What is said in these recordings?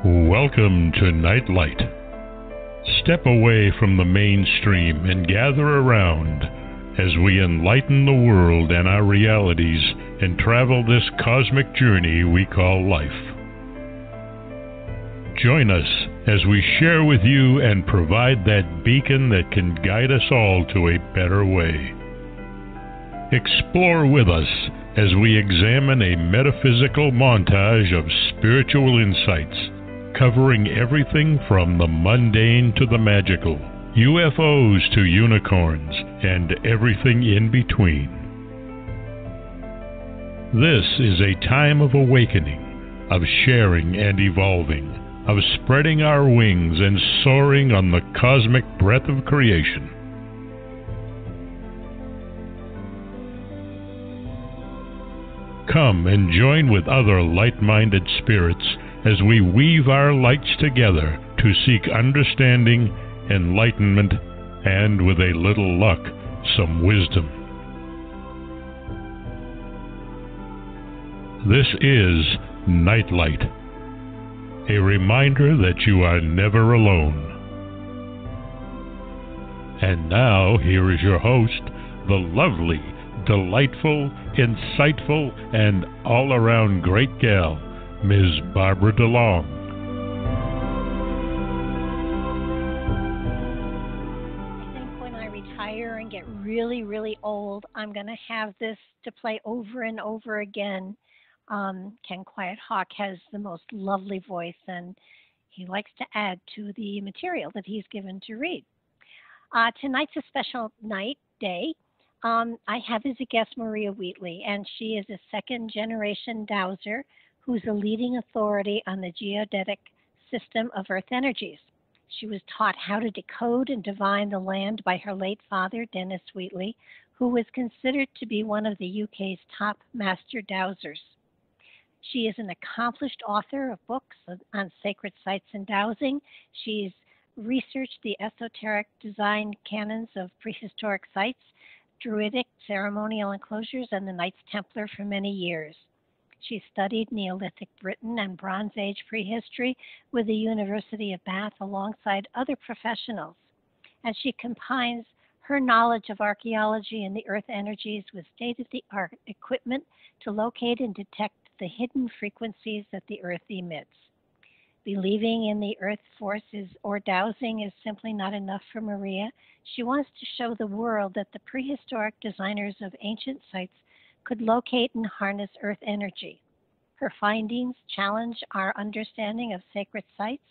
Welcome to Nightlight. Step away from the mainstream and gather around as we enlighten the world and our realities and travel this cosmic journey we call life. Join us as we share with you and provide that beacon that can guide us all to a better way. Explore with us as we examine a metaphysical montage of spiritual insights, covering everything from the mundane to the magical, UFOs to unicorns, and everything in between. This is a time of awakening, of sharing and evolving, of spreading our wings and soaring on the cosmic breath of creation. Come and join with other light-minded spirits as we weave our lights together to seek understanding, enlightenment, and, with a little luck, some wisdom. This is Nightlight, a reminder that you are never alone. And now, here is your host, the lovely, delightful, insightful, and all-around great gal, Ms. Barbara DeLong. I think when I retire and get really, really old, I'm going to have this to play over and over again. Ken Quiet Hawk has the most lovely voice, and he likes to add to the material that he's given to read. Tonight's a special day. I have as a guest Maria Wheatley, and she is a second-generation dowser who's a leading authority on the geodetic system of Earth energies. She was taught how to decode and divine the land by her late father, Dennis Wheatley, who was considered to be one of the UK's top Master Dowsers. She is an accomplished author of books on sacred sites and dowsing. She's researched the esoteric design canons of prehistoric sites, Druidic ceremonial enclosures, and the Knights Templar for many years. She studied Neolithic Britain and Bronze Age prehistory with the University of Bath alongside other professionals, and she combines her knowledge of archaeology and the earth energies with state-of-the-art equipment to locate and detect the hidden frequencies that the earth emits. Believing in the earth forces or dowsing is simply not enough for Maria. She wants to show the world that the prehistoric designers of ancient sites could locate and harness earth energy. Her findings challenge our understanding of sacred sites.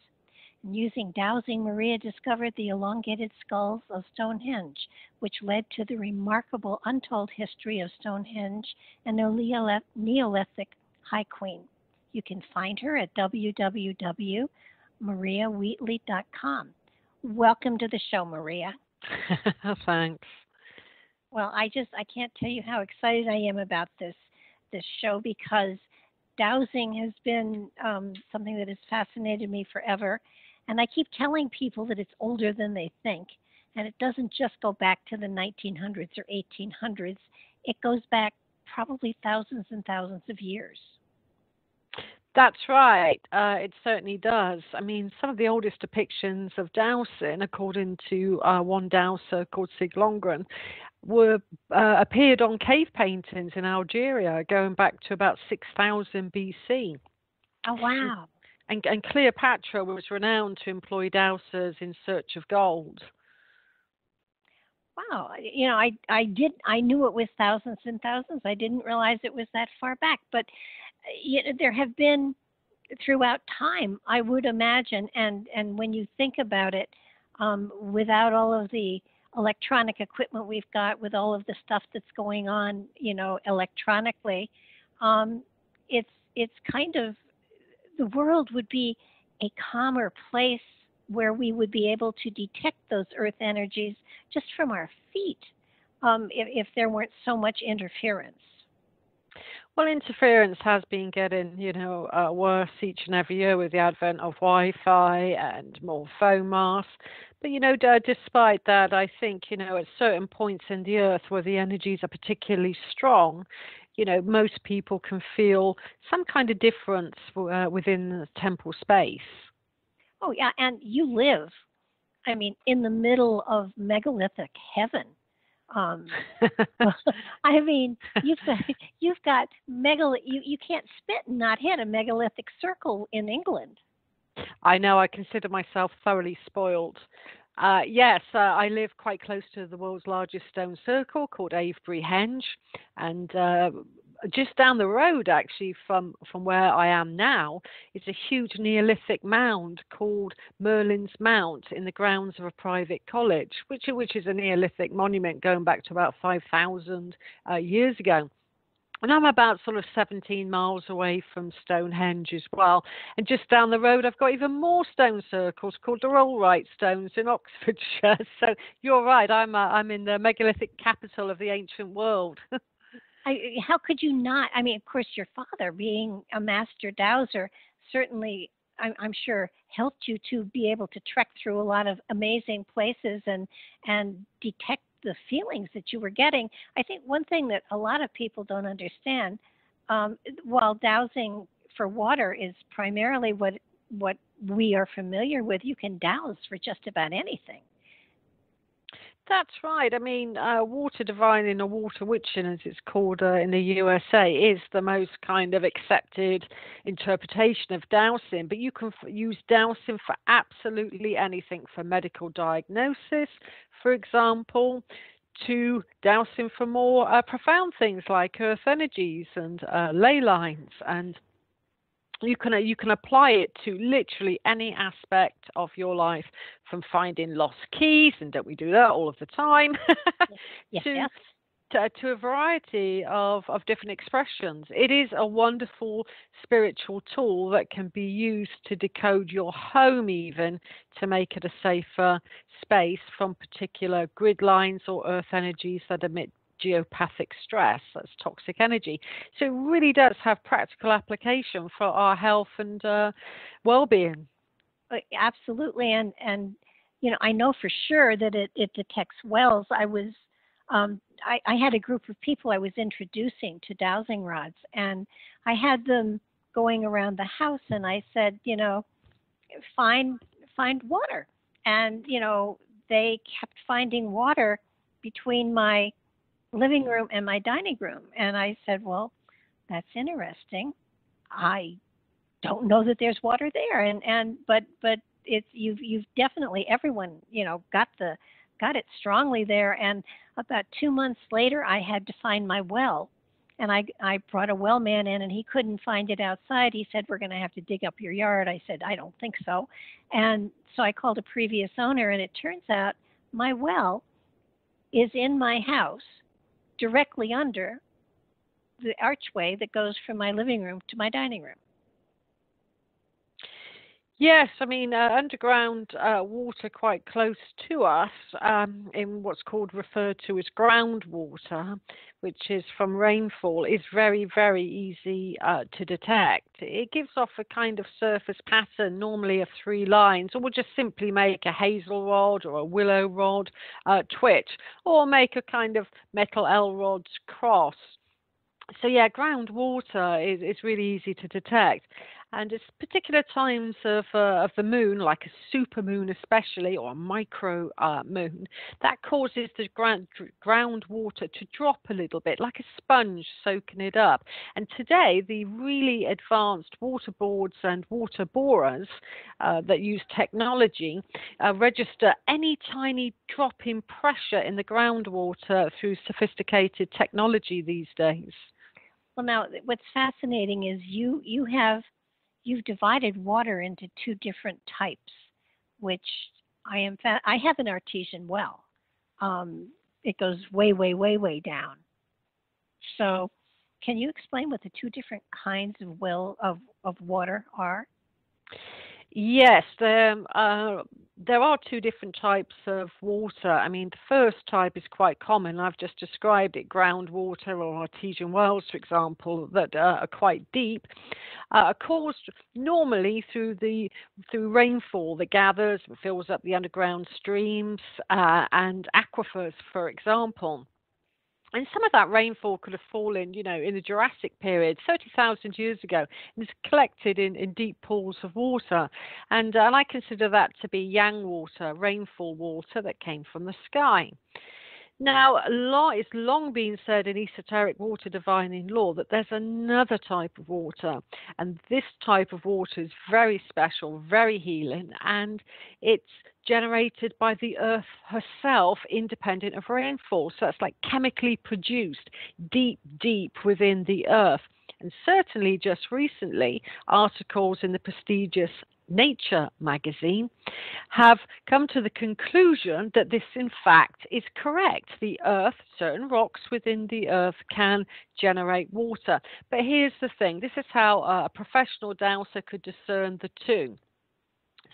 And using dowsing, Maria discovered the Elongated Skulls of Stonehenge, which led to the remarkable untold history of Stonehenge and the Neolithic High Queen. You can find her at www.mariawheatley.com. Welcome to the show, Maria. Thanks. Well, I can't tell you how excited I am about this show, because dowsing has been something that has fascinated me forever. And I keep telling people that it's older than they think. And it doesn't just go back to the 1900s or 1800s. It goes back probably thousands and thousands of years. That's right. It certainly does. I mean, some of the oldest depictions of dowsing, according to one dowser called Siglongren, appeared on cave paintings in Algeria going back to about 6000 BC. Oh, wow. And Cleopatra was renowned to employ dowsers in search of gold. Wow. You know, I knew it was thousands and thousands. I didn't realize it was that far back. But there have been throughout time, I would imagine, and when you think about it, without all of the electronic equipment we've got, with all of the stuff that's going on, electronically, it's kind of, the world would be a calmer place where we would be able to detect those earth energies just from our feet, if there weren't so much interference. Well, interference has been getting, worse each and every year with the advent of Wi-Fi and more phone masts. But, despite that, I think, at certain points in the earth where the energies are particularly strong, most people can feel some kind of difference within the temple space. Oh, yeah, and you live, in the middle of megalithic heaven. You've got you can't spit and not hit a megalithic circle in England. I know. I consider myself thoroughly spoiled. Yes, I live quite close to the world's largest stone circle called Avebury-Henge, and just down the road, actually, from where I am now, is a huge Neolithic mound called Merlin's Mount in the grounds of a private college, which is a Neolithic monument going back to about 5,000 years ago. And I'm about sort of 17 miles away from Stonehenge as well. And just down the road, I've got even more stone circles called the Rollright Stones in Oxfordshire. So you're right, I'm in the megalithic capital of the ancient world. How could you not? Of course, your father, being a master dowser, certainly, I'm sure, helped you to be able to trek through a lot of amazing places and detect the feelings that you were getting. I think one thing that a lot of people don't understand, while dowsing for water is primarily what we are familiar with, you can douse for just about anything. That's right. Water divining or water witching, as it's called in the USA, is the most kind of accepted interpretation of dowsing. But you can use dowsing for absolutely anything, from medical diagnosis, for example, to dowsing for more profound things like earth energies and ley lines, and you can apply it to literally any aspect of your life, from finding lost keys, and don't we do that all of the time, to a variety of different expressions. It is a wonderful spiritual tool that can be used to decode your home, even to make it a safer space from particular grid lines or earth energies that emit geopathic stress. That's toxic energy. So it really does have practical application for our health and well-being. Absolutely, and I know for sure that it detects wells. I had a group of people I was introducing to dowsing rods, and I had them going around the house, and I said, find water, and they kept finding water between my living room and my dining room. And I said, well, that's interesting. I don't know that there's water there. But it's you've definitely, everyone, got it strongly there. And about 2 months later, I had to find my well. And I brought a well man in, and he couldn't find it outside. He said, we're going to have to dig up your yard. I said, I don't think so. And so I called a previous owner, and it turns out my well is in my house, directly under the archway that goes from my living room to my dining room. Yes, underground water quite close to us in what's referred to as groundwater, which is from rainfall, is very, very easy to detect. It gives off a kind of surface pattern, normally of 3 lines, or we'll just simply make a hazel rod or a willow rod twitch, or make a kind of metal L rods cross. So yeah, groundwater is really easy to detect. And it's particular times of the moon, like a supermoon especially, or a micro moon, that causes the groundwater to drop a little bit, like a sponge soaking it up. And today, the really advanced water boards and water borers that use technology register any tiny drop in pressure in the groundwater through sophisticated technology these days. Well, now, what's fascinating is you've divided water into 2 different types, which I have an artesian well. It goes way, way, way, way down. So can you explain what the 2 different kinds of water are? Yes, there are 2 different types of water. The first type is quite common. I've just described it, groundwater or artesian wells, for example, that are quite deep, caused normally through rainfall that gathers and fills up the underground streams and aquifers, for example. And some of that rainfall could have fallen, in the Jurassic period, 30,000 years ago, and is collected in deep pools of water. And I consider that to be yang water, rainfall water that came from the sky. Now, it's long been said in esoteric water divining lore that there's another type of water, and this type of water is very special, very healing, and it's generated by the earth herself, independent of rainfall. So it's like chemically produced deep, deep within the earth. And certainly just recently, articles in the prestigious Nature magazine have come to the conclusion that this in fact is correct. The earth, certain rocks within the earth can generate water. But here's the thing, this is how a professional dowser could discern the two.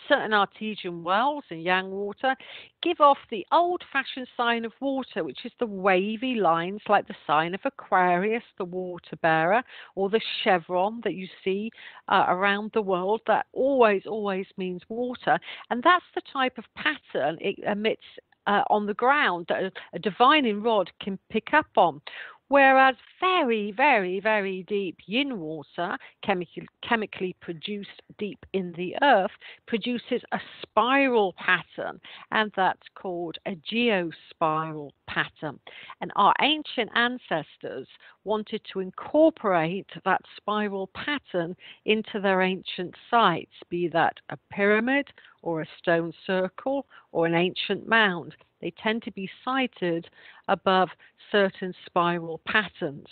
Certain artesian wells in yang water give off the old-fashioned sign of water, which is the wavy lines like the sign of Aquarius, the water bearer, or the chevron that you see around the world. That always means water. And that's the type of pattern it emits on the ground that a divining rod can pick up on. Whereas very, very, very deep yin water, chemically produced deep in the earth, produces a spiral pattern, and that's called a geospiral pattern. And our ancient ancestors wanted to incorporate that spiral pattern into their ancient sites, be that a pyramid or a stone circle or an ancient mound. They tend to be sited above certain spiral patterns.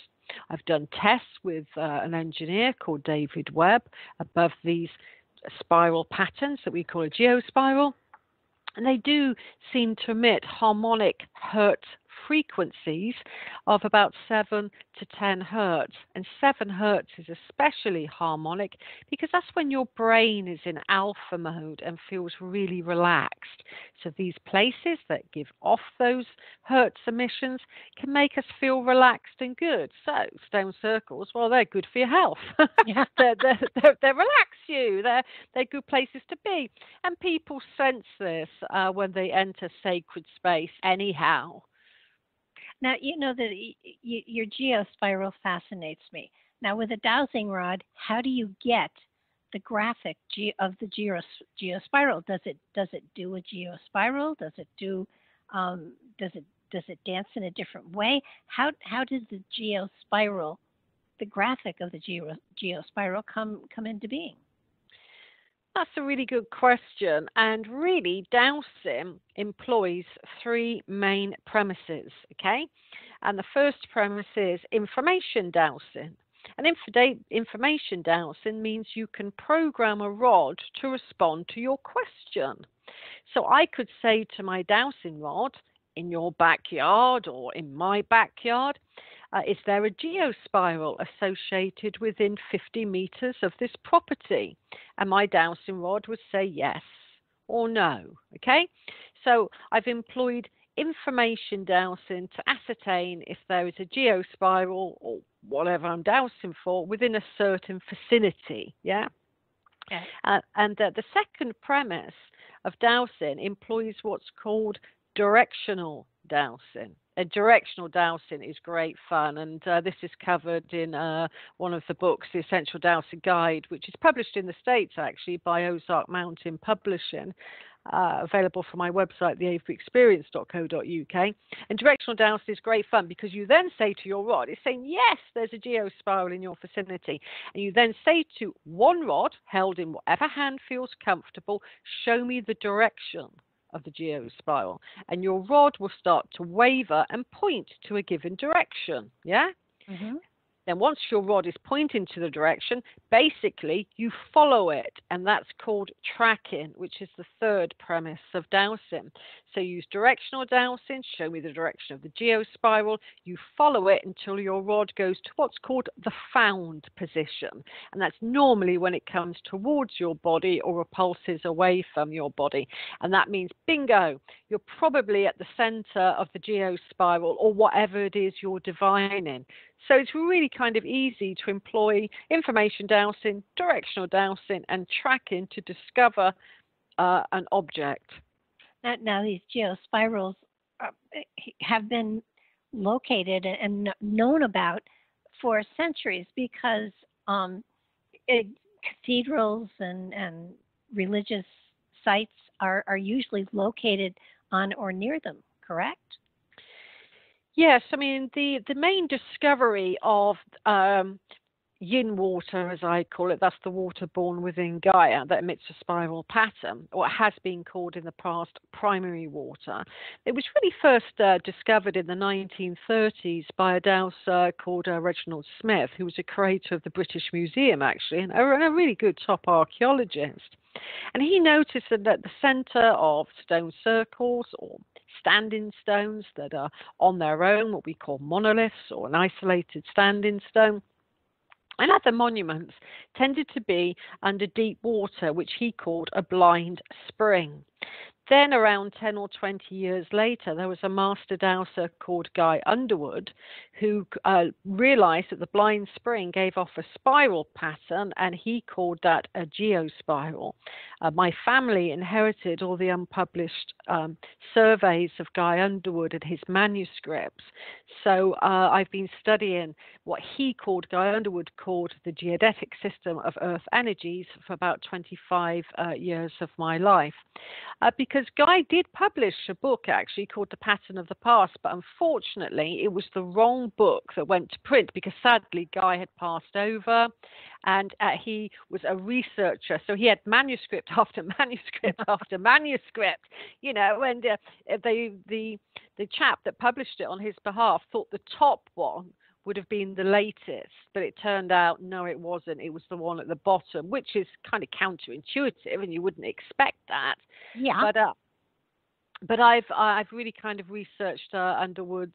I've done tests with an engineer called David Webb above these spiral patterns that we call a geospiral, and they do seem to emit harmonic hertz frequencies of about 7 to 10 hertz. And 7 hertz is especially harmonic because that's when your brain is in alpha mode and feels really relaxed. So these places that give off those hertz emissions can make us feel relaxed and good. So stone circles, well, they're good for your health. Yeah. they relax you. They're good places to be. And people sense this when they enter sacred space anyhow. Now, that your geospiral fascinates me. Now, with a dowsing rod, how do you get the graphic of the geospiral? Does it do a geospiral? Does it do does it dance in a different way? How does the geospiral, the graphic of the geospiral come into being? That's a really good question. And really, dowsing employs 3 main premises, okay? And the first premise is information dowsing. And information dowsing means you can program a rod to respond to your question. So I could say to my dowsing rod, in your backyard or in my backyard, is there a geospiral associated within 50 meters of this property? And my dowsing rod would say yes or no, okay? So I've employed information dowsing to ascertain if there is a geospiral or whatever I'm dowsing for within a certain vicinity, yeah? Okay. And the second premise of dowsing employs what's called directional dowsing. Directional dowsing is great fun, and this is covered in one of the books, The Essential Dowsing Guide, which is published in the States, actually, by Ozark Mountain Publishing, available from my website, theaveryexperience.co.uk. And directional dowsing is great fun because you then say to your rod, it's saying, yes, there's a geospiral in your vicinity. And you then say to one rod, held in whatever hand feels comfortable, show me the direction of the geospiral, and your rod will start to waver and point to a given direction, yeah? Mm-hmm. Then once your rod is pointing to the direction, basically you follow it, and that's called tracking, which is the third premise of dowsing. So use directional dowsing, show me the direction of the geospiral, you follow it until your rod goes to what's called the found position, and that's normally when it comes towards your body or repulses away from your body, and that means bingo, you're probably at the center of the geospiral or whatever it is you're divining. So it's really kind of easy to employ information dowsing, directional dowsing, and tracking to discover an object. Now these geospirals have been located and known about for centuries because it, cathedrals and religious sites are usually located on or near them, correct? Yes, I mean the main discovery of yin water, as I call it, that's the water born within Gaia that emits a spiral pattern, or it has been called in the past primary water. It was really first discovered in the 1930s by a dowser called Reginald Smith, who was a curator of the British Museum, actually, and a really good top archaeologist. And he noticed that at the center of stone circles or standing stones that are on their own, what we call monoliths or an isolated standing stone, and other monuments tended to be under deep water, which he called a blind spring. Then around 10 or 20 years later, there was a master dowser called Guy Underwood who realized that the blind spring gave off a spiral pattern, and he called that a geospiral. My family inherited all the unpublished surveys of Guy Underwood and his manuscripts. So I've been studying what he called, Guy Underwood called, the geodetic system of Earth energies for about 25 years of my life. Because Guy did publish a book actually called The Pattern of the Past, but unfortunately it was the wrong book that went to print because sadly Guy had passed over, and he was a researcher, so he had manuscript after manuscript after manuscript, you know, and the chap that published it on his behalf thought the top one would have been the latest, but it turned out no, it wasn't. It was the one at the bottom, which is kind of counterintuitive, and you wouldn't expect that. Yeah. But I've really kind of researched Underwood's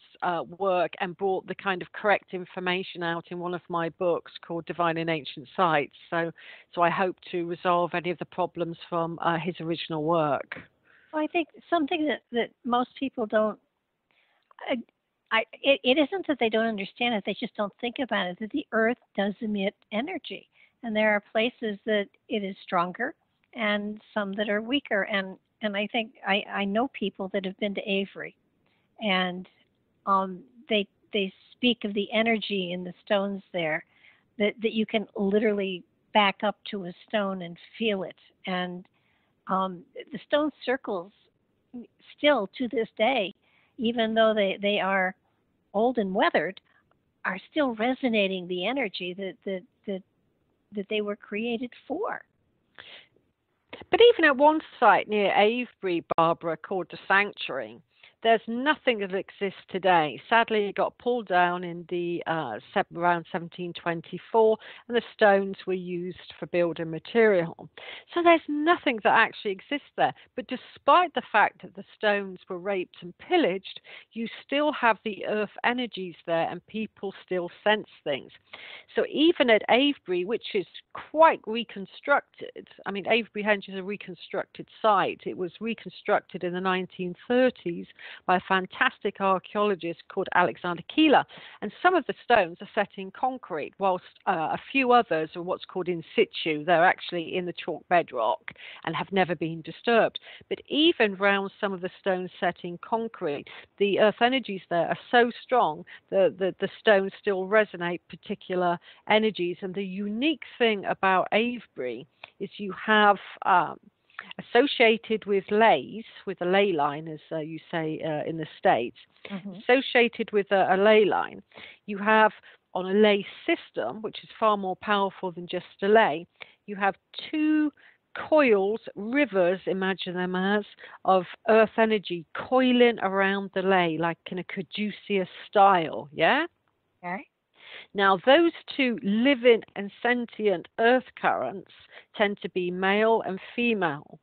work and brought the kind of correct information out in one of my books called Divine in Ancient Sites. So I hope to resolve any of the problems from his original work. Well, I think something that most people don't. It isn't that they don't understand it; they just don't think about it. That the Earth does emit energy, and there are places that it is stronger, and some that are weaker. And I think I know people that have been to Avery, and they speak of the energy in the stones there, that you can literally back up to a stone and feel it. And the stone circles still to this day, even though they are old and weathered, are still resonating the energy that they were created for. But even at one site near Avebury, Barbara, called the Sanctuary, there's nothing that exists today. Sadly, it got pulled down in the around 1724, and the stones were used for building material. So there's nothing that actually exists there. But despite the fact that the stones were raped and pillaged, you still have the earth energies there, and people still sense things. So even at Avebury, which is quite reconstructed, I mean, Avebury Henge is a reconstructed site. It was reconstructed in the 1930s by a fantastic archaeologist called Alexander Keeler. And some of the stones are set in concrete, whilst a few others are what's called in situ. They're actually in the chalk bedrock and have never been disturbed. But even around some of the stones set in concrete, the earth energies there are so strong that the stones still resonate particular energies. And the unique thing about Avebury is you have associated with lays, with a ley line, as you say in the States, associated with a ley line, you have on a ley system, which is far more powerful than just a ley, you have two coils, rivers, imagine them as, of earth energy coiling around the ley, like in a caduceus style, yeah? Okay. Now, those two living and sentient earth currents tend to be male and female,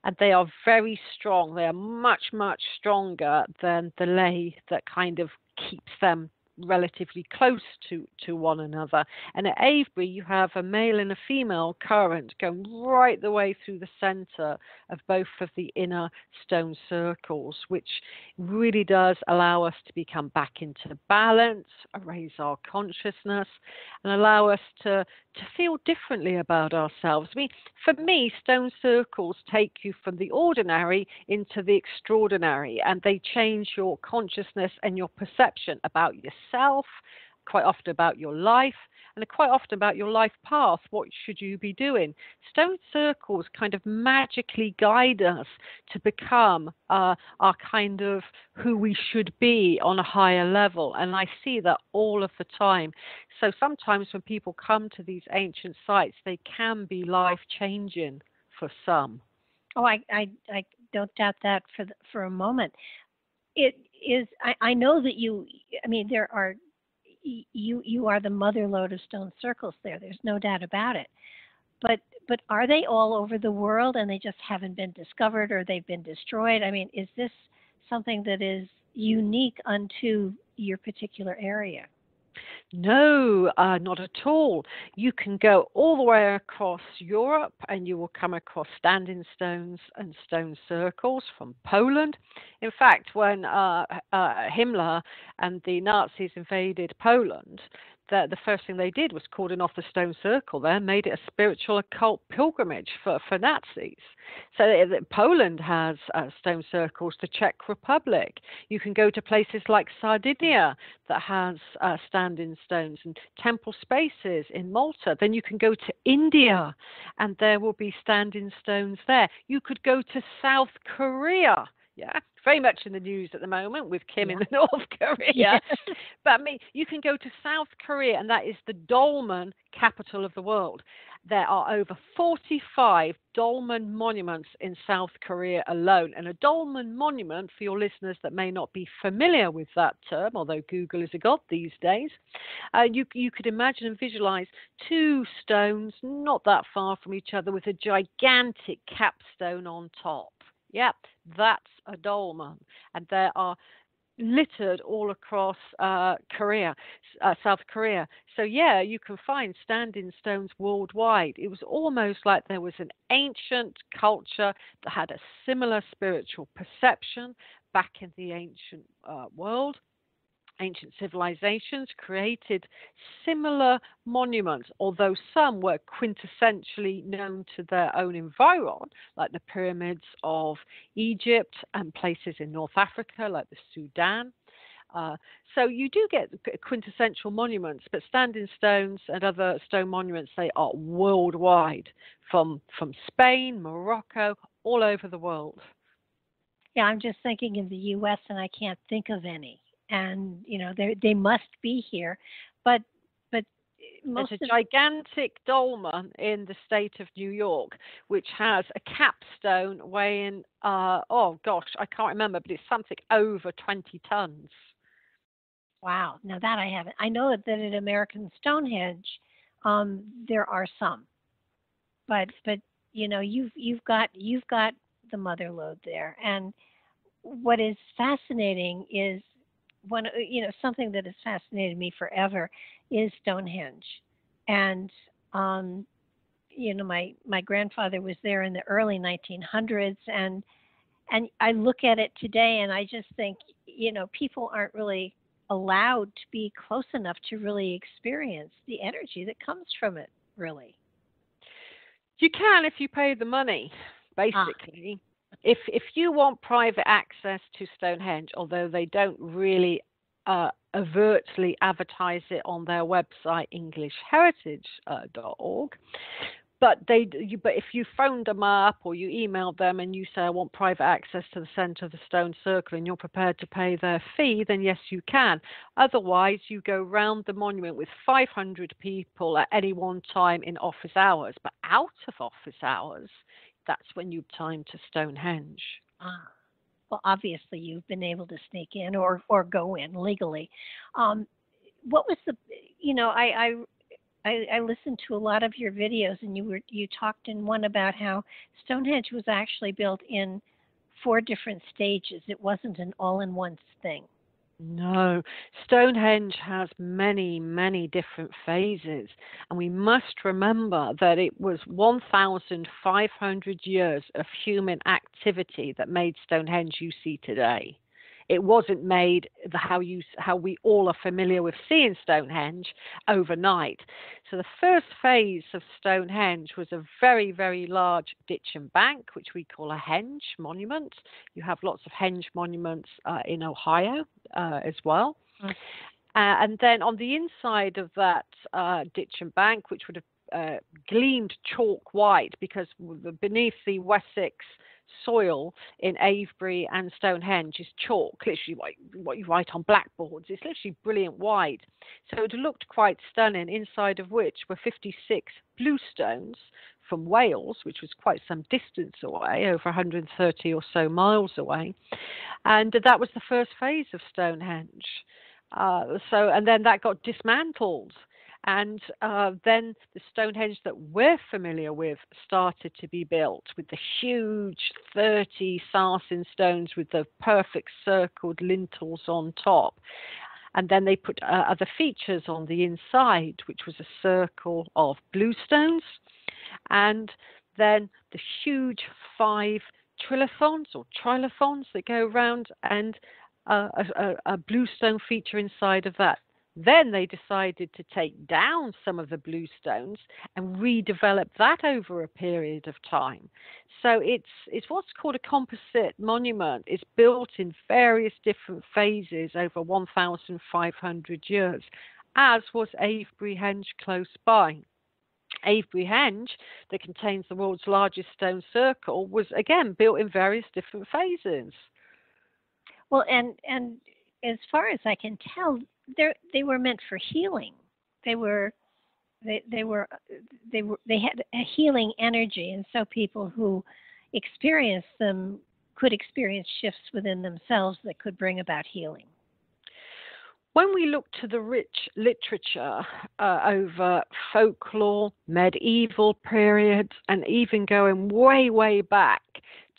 and they are very strong. They are much, much stronger than the ley that kind of keeps them relatively close to one another. And at Avebury, you have a male and a female current going right the way through the center of both of the inner stone circles, which really does allow us to become back into balance, raise our consciousness, and allow us to feel differently about ourselves. I mean, for me, stone circles take you from the ordinary into the extraordinary, and they change your consciousness and your perception about yourself, quite often about your life, and quite often about your life path. What should you be doing? Stone circles kind of magically guide us to become our kind of who we should be on a higher level, and I see that all of the time. So sometimes when people come to these ancient sites, they can be life-changing for some. Oh, I don't doubt that for a moment. It is. I know that you. I mean, there are. You are the mother lode of stone circles there. There's no doubt about it. But are they all over the world and they just haven't been discovered or they've been destroyed? I mean, is this something that is unique unto your particular area? No, not at all. You can go all the way across Europe and you will come across standing stones and stone circles from Poland. In fact, when Himmler and the Nazis invaded Poland, the first thing they did was cordon off the stone circle there, made it a spiritual occult pilgrimage for Nazis. So Poland has stone circles, the Czech Republic. You can go to places like Sardinia that has standing stones and temple spaces in Malta. Then you can go to India and there will be standing stones there. You could go to South Korea. Yeah, very much in the news at the moment with Kim in the North Korea. Yes. But I mean, you can go to South Korea, and that is the Dolmen capital of the world. There are over 45 dolmen monuments in South Korea alone. And a dolmen monument, for your listeners that may not be familiar with that term, although Google is a god these days, you could imagine and visualize two stones not that far from each other with a gigantic capstone on top. Yeah, that's a dolmen. And there are littered all across Korea, South Korea. So yeah, you can find standing stones worldwide. It was almost like there was an ancient culture that had a similar spiritual perception back in the ancient world. Ancient civilizations created similar monuments, although some were quintessentially known to their own environment, like the pyramids of Egypt and places in North Africa, like the Sudan. So you do get quintessential monuments, but standing stones and other stone monuments, they are worldwide, from Spain, Morocco, all over the world. Yeah, I'm just thinking in the U.S. and I can't think of any. And you know they must be here, but most there's a gigantic dolmen in the state of New York, which has a capstone weighing oh gosh, I can't remember, but it's something over 20 tons. Wow, now that I haven't. I know that at American Stonehenge, there are some, but you know you've got the mother lode there, and what is fascinating is something that has fascinated me forever is Stonehenge. And my grandfather was there in the early 1900s, and I look at it today and I just think, people aren't really allowed to be close enough to really experience the energy that comes from it, really. You can if you pay the money, basically. If you want private access to Stonehenge, although they don't really overtly advertise it on their website, EnglishHeritage.org, but if you phoned them up or you emailed them and you say, I want private access to the center of the stone circle, and you're prepared to pay their fee, then yes, you can. Otherwise, you go round the monument with 500 people at any one time in office hours. But out of office hours, that's when you time to Stonehenge. Well, obviously you've been able to sneak in or go in legally. What was I listened to a lot of your videos, and you talked in one about how Stonehenge was actually built in 4 different stages. It wasn't an all-in-one thing. No, Stonehenge has many, many different phases, and we must remember that it was 1,500 years of human activity that made Stonehenge you see today. It wasn't made how we all are familiar with seeing Stonehenge overnight. So the first phase of Stonehenge was a very, very large ditch and bank, which we call a henge monument. You have lots of henge monuments in Ohio as well. And then on the inside of that ditch and bank, which would have gleamed chalk white because beneath the Wessex soil in Avebury and Stonehenge is chalk, literally what you write on blackboards. It's literally brilliant white. So it looked quite stunning, inside of which were 56 bluestones from Wales, which was quite some distance away, over 130 or so miles away. And that was the first phase of Stonehenge. And then that got dismantled. And then the Stonehenge that we're familiar with started to be built with the huge 30 sarsen stones with the perfect circled lintels on top. And then they put other features on the inside, which was a circle of bluestones. And then the huge 5 trilithons or trilithons that go around, and a bluestone feature inside of that. Then they decided to take down some of the bluestones and redevelop that over a period of time. So it's what's called a composite monument. It's built in various different phases over 1,500 years, as was Avebury Henge close by. Avebury Henge, that contains the world's largest stone circle, was again built in various different phases. Well, and as far as I can tell, they were meant for healing. They had a healing energy, and so people who experienced them could experience shifts within themselves that could bring about healing. When we look to the rich literature over folklore, medieval periods, and even going way, way back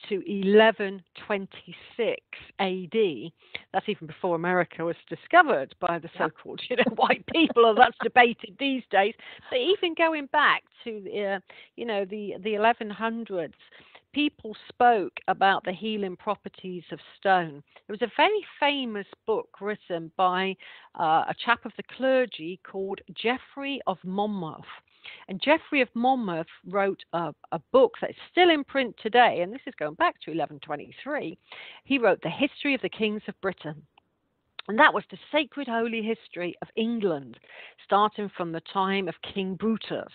to 1126 AD, that's even before America was discovered by the so-called white people, and that's debated these days. But even going back to the 1100s, people spoke about the healing properties of stone. There was a very famous book written by a chap of the clergy called Geoffrey of Monmouth. And Geoffrey of Monmouth wrote a book that is still in print today, and this is going back to 1123. He wrote The History of the Kings of Britain. And that was the sacred holy history of England, starting from the time of King Brutus.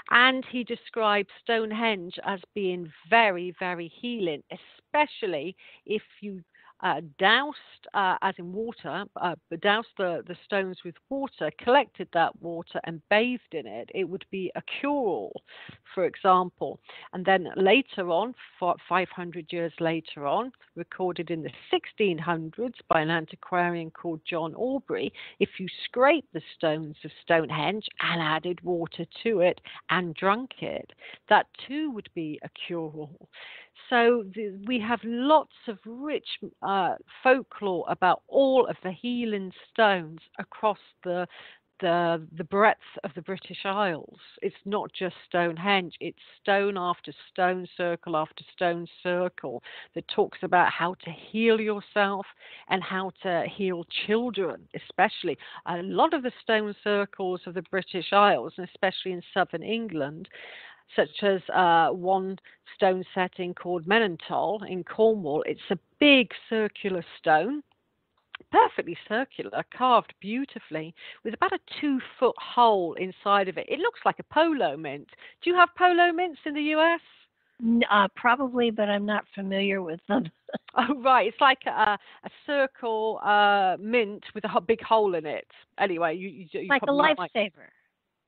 And he described Stonehenge as being very, very healing, especially if you doused, as in water, doused the stones with water, collected that water and bathed in it, it would be a cure-all, for example. And then later on, 500 years later on, recorded in the 1600s by an antiquarian called John Aubrey, if you scraped the stones of Stonehenge and added water to it and drank it, that too would be a cure-all. So we have lots of rich folklore about all of the healing stones across the breadth of the British Isles. It's not just Stonehenge, it's stone after stone, circle after stone circle that talks about how to heal yourself and how to heal children, especially. A lot of the stone circles of the British Isles, and especially in southern England, such as one stone setting called Menantol in Cornwall. It's a big circular stone, perfectly circular, carved beautifully, with about a 2-foot hole inside of it. It looks like a polo mint. Do you have polo mints in the US? Probably, but I'm not familiar with them. Oh, right. It's like a circle mint with a big hole in it. Anyway, you like a lifesaver.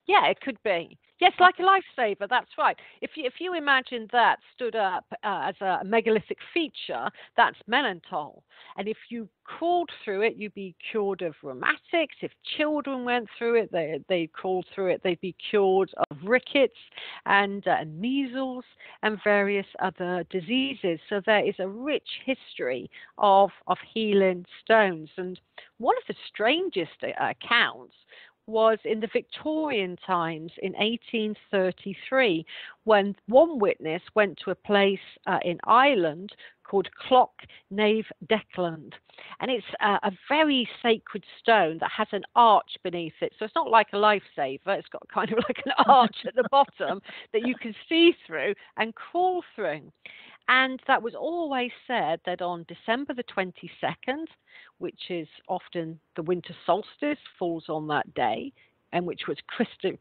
Yeah, it could be. Yes, like a lifesaver. That's right. If you imagine that stood up as a megalithic feature, that's Menantol. And if you crawled through it, you'd be cured of rheumatics. If children went through it, they crawled through it, they'd be cured of rickets and measles and various other diseases. So there is a rich history of healing stones. And one of the strangest accounts was in the Victorian times in 1833, when one witness went to a place in Ireland called Cloch Nave Deckland. And it's a very sacred stone that has an arch beneath it. So it's not like a lifesaver. It's got kind of like an arch at the bottom that you can see through and crawl through. And that was always said that on December the 22nd, which is often the winter solstice, falls on that day, and which was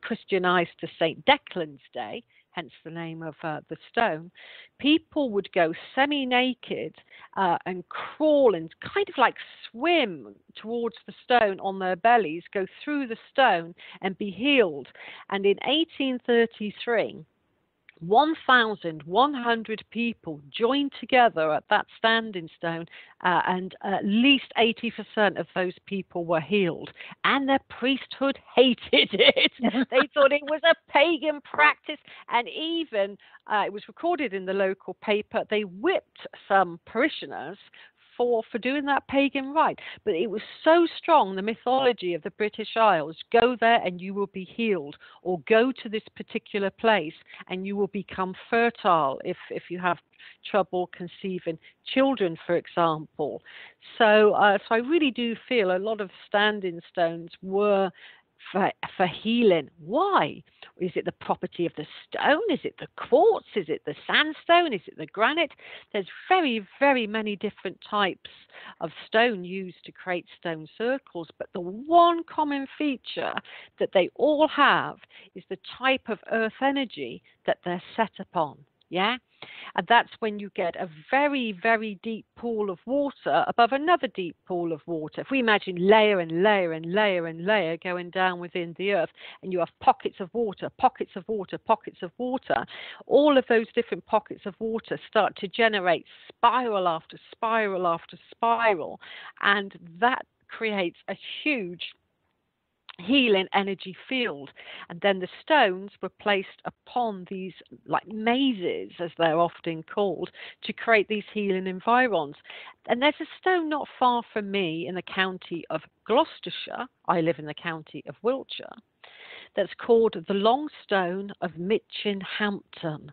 Christianized to St. Declan's Day, hence the name of the stone, people would go semi-naked and crawl and kind of like swim towards the stone on their bellies, go through the stone and be healed. And in 1833, 1,100 people joined together at that standing stone, and at least 80% of those people were healed. And the priesthood hated it. They thought it was a pagan practice, and even it was recorded in the local paper. They whipped some parishioners for doing that pagan rite. But it was so strong, the mythology of the British Isles: go there and you will be healed, or go to this particular place and you will become fertile if you have trouble conceiving children, for example. So I really do feel a lot of standing stones were for healing. Why? Is it the property of the stone? Is it the quartz? Is it the sandstone? Is it the granite? There's very, very many different types of stone used to create stone circles, but the one common feature that they all have is the type of earth energy that they're set upon. Yeah? And that's when you get a very, very deep pool of water above another deep pool of water. If we imagine layer and layer and layer and layer going down within the earth, and you have pockets of water, pockets of water, pockets of water, all of those different pockets of water start to generate spiral after spiral after spiral. And that creates a huge healing energy field. And then the stones were placed upon these like mazes, as they're often called, to create these healing environs. And there's a stone not far from me in the county of Gloucestershire. I live in the county of Wiltshire. That's called the Long Stone of Mitch in Hampton.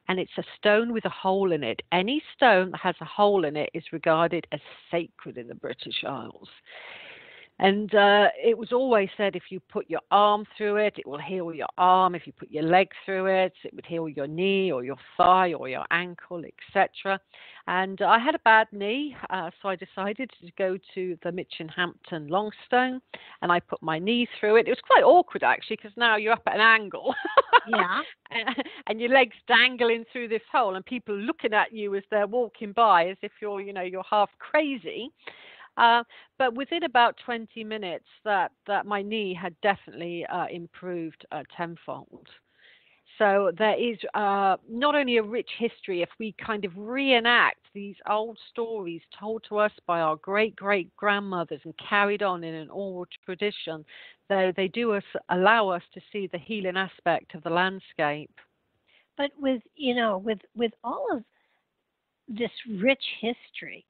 And it's a stone with a hole in it. Any stone that has a hole in it is regarded as sacred in the British Isles. And it was always said, if you put your arm through it, it will heal your arm. If you put your leg through it, it would heal your knee or your thigh or your ankle, etc. And I had a bad knee, so I decided to go to the Mitch and Hampton Longstone, and I put my knee through it. It was quite awkward, actually, because now you're up at an angle. Yeah. And your legs dangling through this hole, and people looking at you as they're walking by as if you're half crazy. But within about 20 minutes, that my knee had definitely improved tenfold. So there is not only a rich history, if we kind of reenact these old stories told to us by our great-great-grandmothers and carried on in an oral tradition, they do allow us to see the healing aspect of the landscape. But with all of this rich history,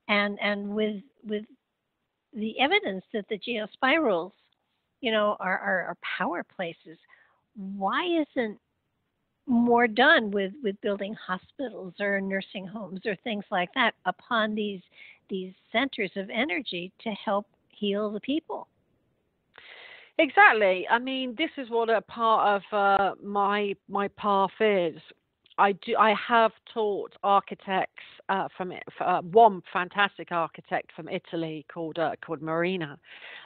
and with the evidence that the geospirals, are power places, why isn't more done with building hospitals or nursing homes or things like that upon these centers of energy to help heal the people? Exactly. I mean, this is what a part of my path is. I have taught architects from one fantastic architect from Italy called Marina.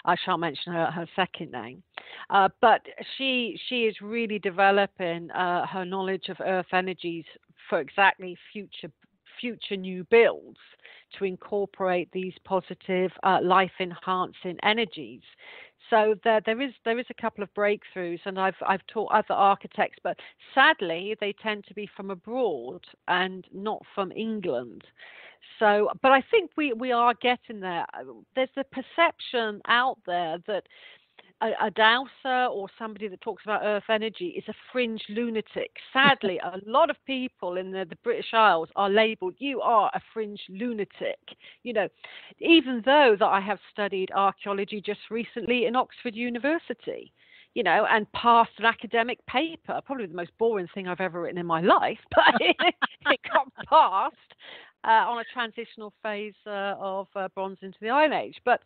I shan't mention her second name, but she is really developing her knowledge of earth energies for exactly future new builds to incorporate these positive life-enhancing energies. So there is a couple of breakthroughs, and I've taught other architects, but sadly they tend to be from abroad and not from England. So, but I think we are getting there. There's the perception out there that a dowser or somebody that talks about earth energy is a fringe lunatic. Sadly, a lot of people in the British Isles are labelled, you are a fringe lunatic. You know, even though that I have studied archaeology just recently in Oxford University, you know, and passed an academic paper, probably the most boring thing I've ever written in my life, but it got passed on a transitional phase of bronze into the Iron Age. But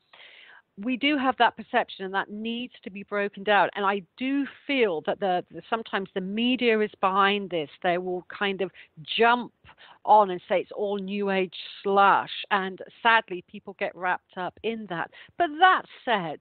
we do have that perception, and that needs to be broken down. And I do feel that sometimes the media is behind this. They will kind of jump on and say it's all New Age slush, and sadly people get wrapped up in that. But that said,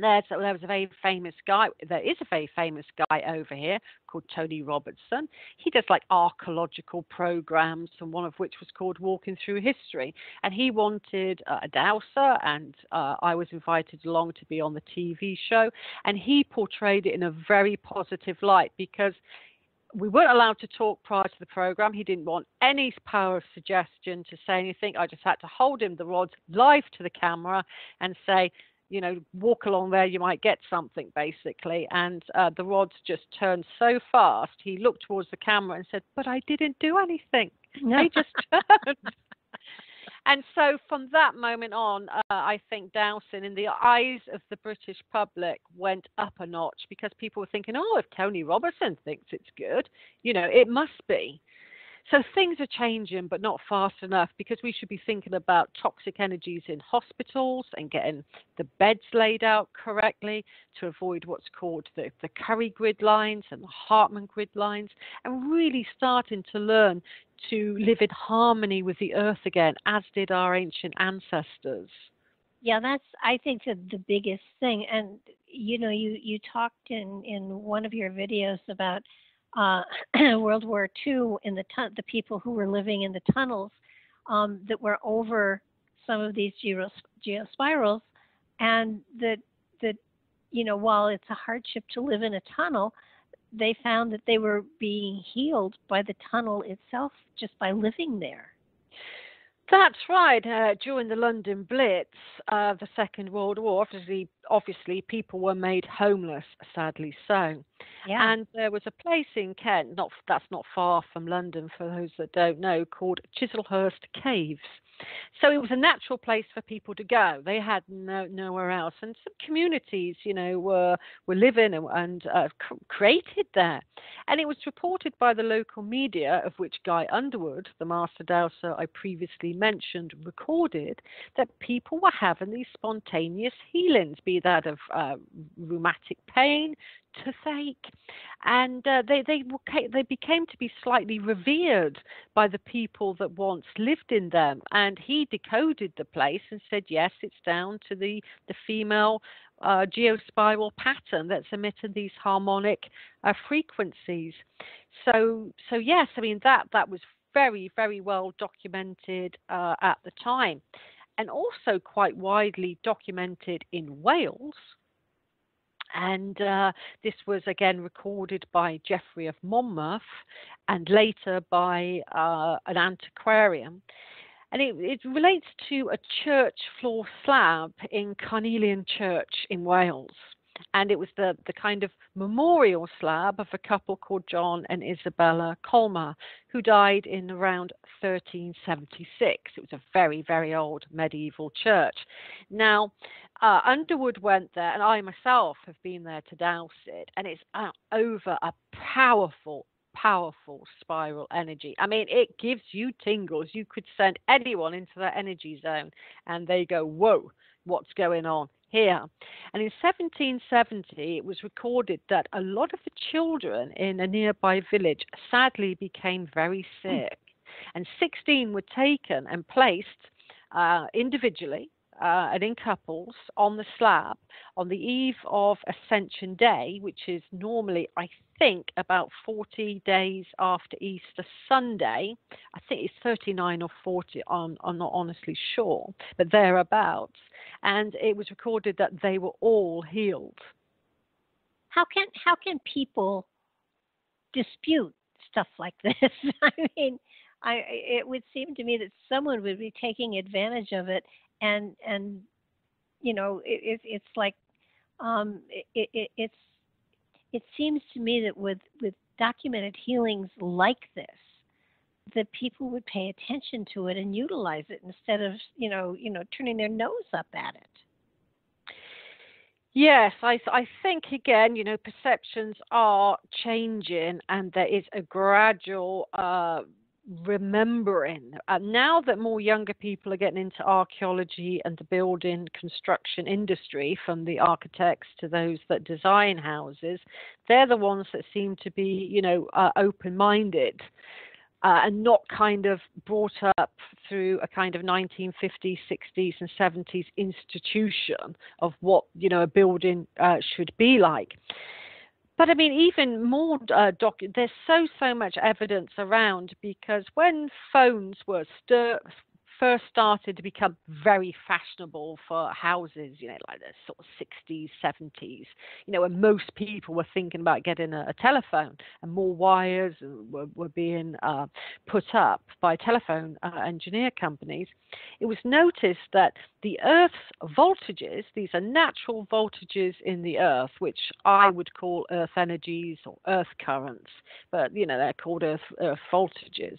there was a very famous guy. There is a very famous guy over here called Tony Robertson. He does like archaeological programs, and one of which was called Walking Through History. And he wanted a dowser, and I was invited along to be on the TV show. And he portrayed it in a very positive light, because we weren't allowed to talk prior to the program. He didn't want any power of suggestion to say anything. I just had to hold him the rods live to the camera and say, you know, walk along there, you might get something, basically. And the rods just turned so fast. He looked towards the camera and said, but I didn't do anything. They just turned. And so from that moment on, I think dowsing in the eyes of the British public went up a notch, because people were thinking, oh, if Tony Robertson thinks it's good, you know, it must be. So things are changing, but not fast enough, because we should be thinking about toxic energies in hospitals and getting the beds laid out correctly to avoid what's called the Curry grid lines and the Hartman grid lines, and really starting to learn to live in harmony with the earth again, as did our ancient ancestors. Yeah, that's, I think, the biggest thing. And, you know, you talked in one of your videos about World War II, in the people who were living in the tunnels that were over some of these geospirals, and that you know, while it's a hardship to live in a tunnel, they found that they were being healed by the tunnel itself just by living there. That's right. During the London Blitz, the Second World War, obviously people were made homeless, sadly so. Yeah. And there was a place in Kent, that's not far from London for those that don't know, called Chislehurst Caves. So it was a natural place for people to go. They had nowhere else. And some communities, you know, were living and created there. And it was reported by the local media, of which Guy Underwood, the Master Dowser I previously mentioned, recorded, that people were having these spontaneous healings, be that of rheumatic pain, toothache, and they became to be slightly revered by the people that once lived in them. And he decoded the place and said, yes, it's down to the female geospiral pattern that's emitting these harmonic frequencies. So yes, I mean that was very, very well documented at the time, and also quite widely documented in Wales. And this was again recorded by Geoffrey of Monmouth, and later by an antiquarian. And it relates to a church floor slab in Carnelian Church in Wales. And it was the kind of memorial slab of a couple called John and Isabella Colmer, who died in around 1376. It was a very, very old medieval church. Now, Underwood went there, and I myself have been there to douse it, and it's over a powerful spiral energy. I mean, it gives you tingles. You could send anyone into that energy zone, and they go, whoa, what's going on here? And in 1770, it was recorded that a lot of the children in a nearby village sadly became very sick, and 16 were taken and placed individually and in couples on the slab on the eve of Ascension Day, which is normally, I think about 40 days after Easter Sunday. I think it's 39 or 40, I'm not honestly sure, but thereabouts. And it was recorded that they were all healed. How can people dispute stuff like this? I mean, it would seem to me that someone would be taking advantage of it, and you know, it's like it seems to me that with documented healings like this, that people would pay attention to it and utilize it instead of turning their nose up at it. Yes, I think again, perceptions are changing, and there is a gradual remembering. Now that more younger people are getting into archaeology and the building construction industry, from the architects to those that design houses, they're the ones that seem to be, open-minded. And not kind of brought up through a kind of 1950s, 60s, and 70s institution of what, a building should be like. But I mean, even more, there's so much evidence around, because when phones were first started to become very fashionable for houses, like the sort of 60s, 70s, when most people were thinking about getting a telephone, and more wires were being put up by telephone engineer companies, it was noticed that the Earth's voltages, these are natural voltages in the Earth, which I would call Earth energies or Earth currents, but, they're called Earth voltages.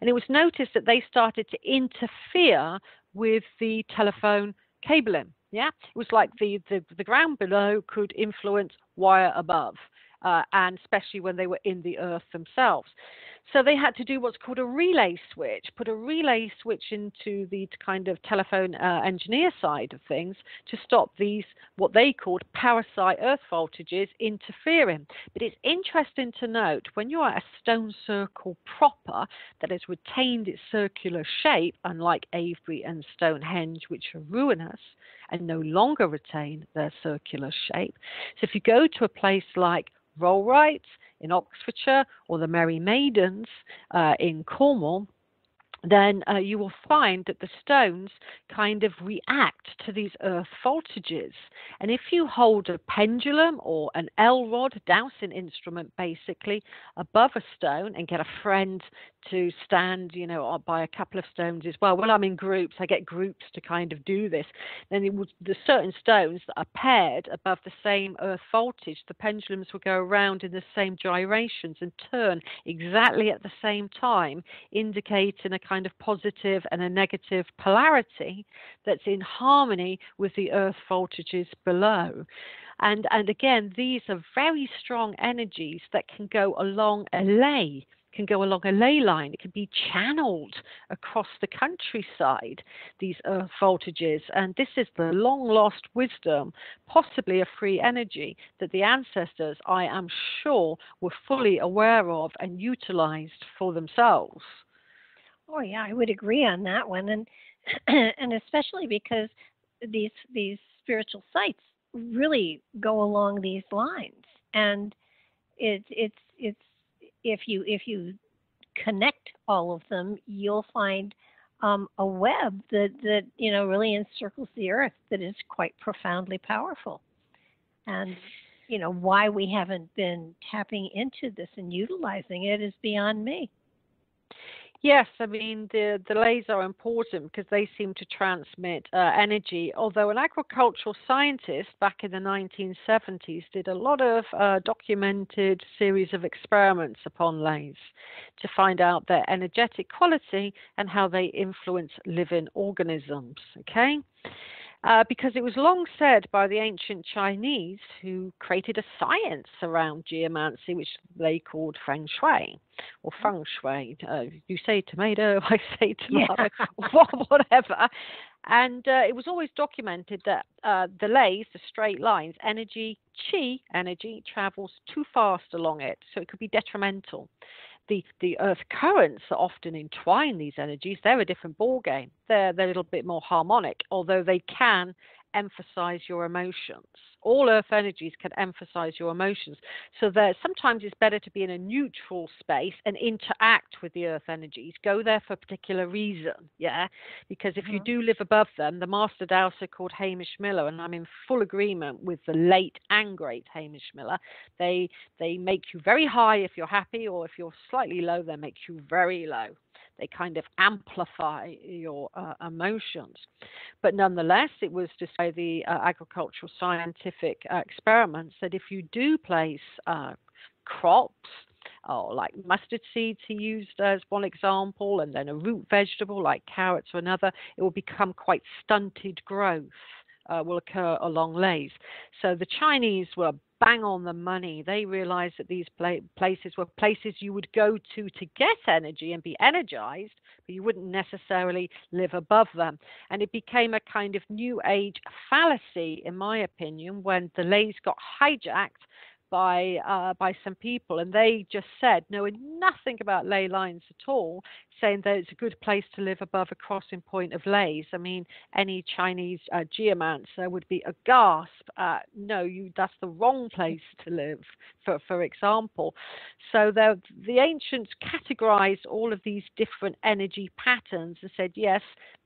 And it was noticed that they started to interfere with the telephone cabling. Yeah, it was like the ground below could influence wire above, and especially when they were in the Earth themselves. So they had to do what's called a relay switch, put a relay switch into the kind of telephone engineer side of things to stop these, what they called parasite Earth voltages, interfering. But it's interesting to note, when you're at a stone circle proper that has retained its circular shape, unlike Avebury and Stonehenge, which are ruinous and no longer retain their circular shape. So if you go to a place like Rollright in Oxfordshire or the Merry Maidens in Cornwall, then you will find that the stones kind of react to these earth voltages. And if you hold a pendulum or an L-rod, dowsing instrument basically, above a stone and get a friend to stand, by a couple of stones as well. When I'm in groups, I get groups to kind of do this. Then the certain stones that are paired above the same earth voltage, the pendulums will go around in the same gyrations and turn exactly at the same time, indicating a kind of positive and a negative polarity that's in harmony with the earth voltages below. And again, these are very strong energies that can go along a ley line. It can be channeled across the countryside, these earth voltages. And this is the long lost wisdom, possibly a free energy, that the ancestors, I am sure, were fully aware of and utilized for themselves. Oh yeah, I would agree on that one, and and especially because these spiritual sites really go along these lines, and it's if you connect all of them, you'll find a web that really encircles the earth that is quite profoundly powerful. And why we haven't been tapping into this and utilizing it is beyond me. Yes, I mean, the leys are important because they seem to transmit energy, although an agricultural scientist back in the 1970s did a lot of documented series of experiments upon leys to find out their energetic quality and how they influence living organisms, okay? Because it was long said by the ancient Chinese, who created a science around geomancy, which they called feng shui, or feng shui. You say tomato, I say tomato, whatever. And it was always documented that the leys, the straight lines, chi energy, travels too fast along it, so it could be detrimental. The earth currents that often entwine these energies, they're a different ballgame. They're a little bit more harmonic, although they can emphasize your emotions All earth energies can emphasize your emotions. So that sometimes it's better to be in a neutral space and interact with the earth energies. Go there for a particular reason, yeah? Because if you do live above them, the Master Dowser called Hamish Miller, and I'm in full agreement with the late and great Hamish Miller, they make you very high if you're happy, or if you're slightly low, they make you very low. They kind of amplify your emotions. But nonetheless, it was just by the agricultural scientific experiments that if you do place crops, or like mustard seeds he used as one example, and then a root vegetable like carrots or another, it will become quite stunted growth. Will occur along lays. So the Chinese were bang on the money. They realized that these places were places you would go to get energy and be energized, but you wouldn't necessarily live above them. And it became a kind of new age fallacy, in my opinion, when the lays got hijacked by some people, and they just said, knowing nothing about ley lines at all, saying that it's a good place to live above a crossing point of lays. I mean, any Chinese geomancer would be aghast. No, that's the wrong place to live, for example. So the ancients categorized all of these different energy patterns and said, yes,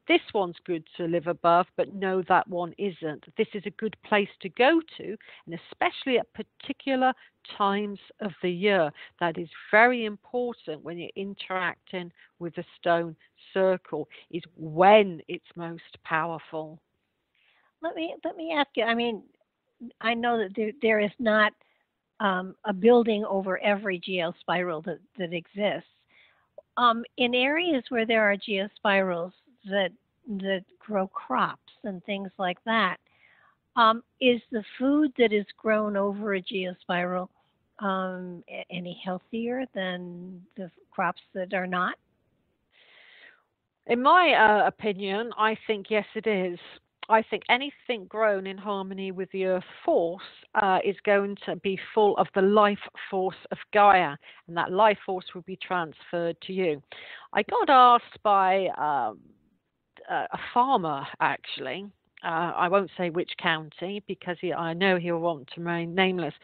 this one's good to live above, but no, that one isn't. This is a good place to go to, and especially at particular times of the year. That is very important when you're interacting with the stone circle, is when it's most powerful. Let me ask you, I mean, I know that there is not a building over every geospiral that exists. In areas where there are geospirals that grow crops and things like that, is the food that is grown over a geospiral any healthier than the crops that are not? In my opinion, I think yes, it is. I think anything grown in harmony with the earth force is going to be full of the life force of Gaia, and that life force will be transferred to you. I got asked by a farmer, actually. I won't say which county because I know he'll want to remain nameless.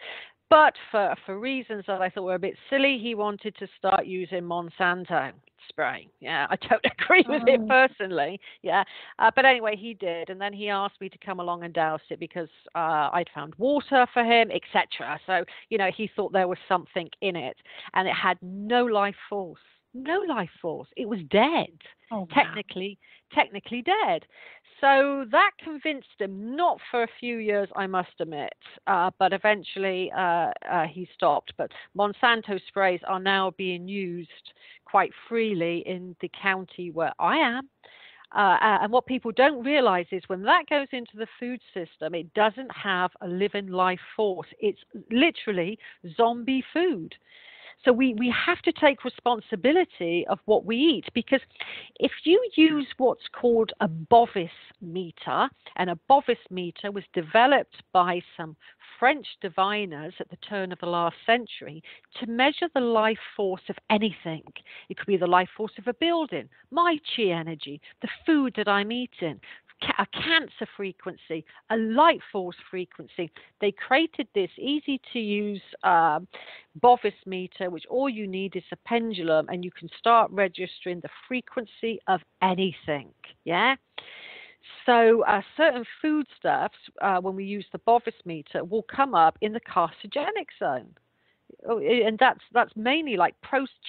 But for reasons that I thought were a bit silly, he wanted to start using Monsanto spray. Yeah, I don't agree with it personally. Yeah, but anyway, he did, and then he asked me to come along and douse it because I'd found water for him, etc. So he thought there was something in it, and it had no life force. No life force. It was dead. Oh, wow. Technically dead. So that convinced him, not for a few years, I must admit, but eventually he stopped. But Monsanto sprays are now being used quite freely in the county where I am. And what people don't realize is when that goes into the food system, it doesn't have a living life force. It's literally zombie food. So we have to take responsibility of what we eat, because if you use what's called a Bovis meter, and a Bovis meter was developed by some French diviners at the turn of the last century to measure the life force of anything. It could be the life force of a building, my chi energy, the food that I'm eating, a cancer frequency, a light force frequency. They created this easy-to-use Bovis meter, which all you need is a pendulum, and you can start registering the frequency of anything. Yeah. So certain foodstuffs, when we use the Bovis meter, will come up in the carcinogenic zone. And that's mainly like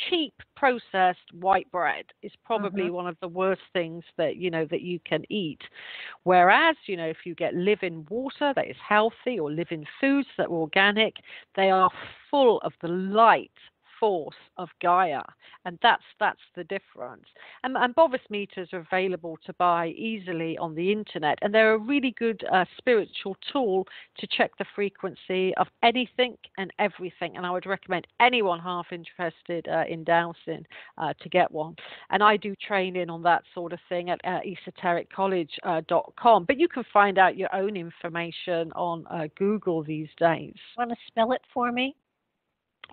cheap processed white bread is probably one of the worst things that you can eat. Whereas if you get living water that is healthy, or living foods that are organic, they are full of the light force of Gaia, and that's the difference. And Bovis meters are available to buy easily on the internet, and they're a really good spiritual tool to check the frequency of anything and everything. And I would recommend anyone half interested in dowsing to get one. And I do training on that sort of thing at esotericcollege.com, but you can find out your own information on Google these days. Want to spell it for me?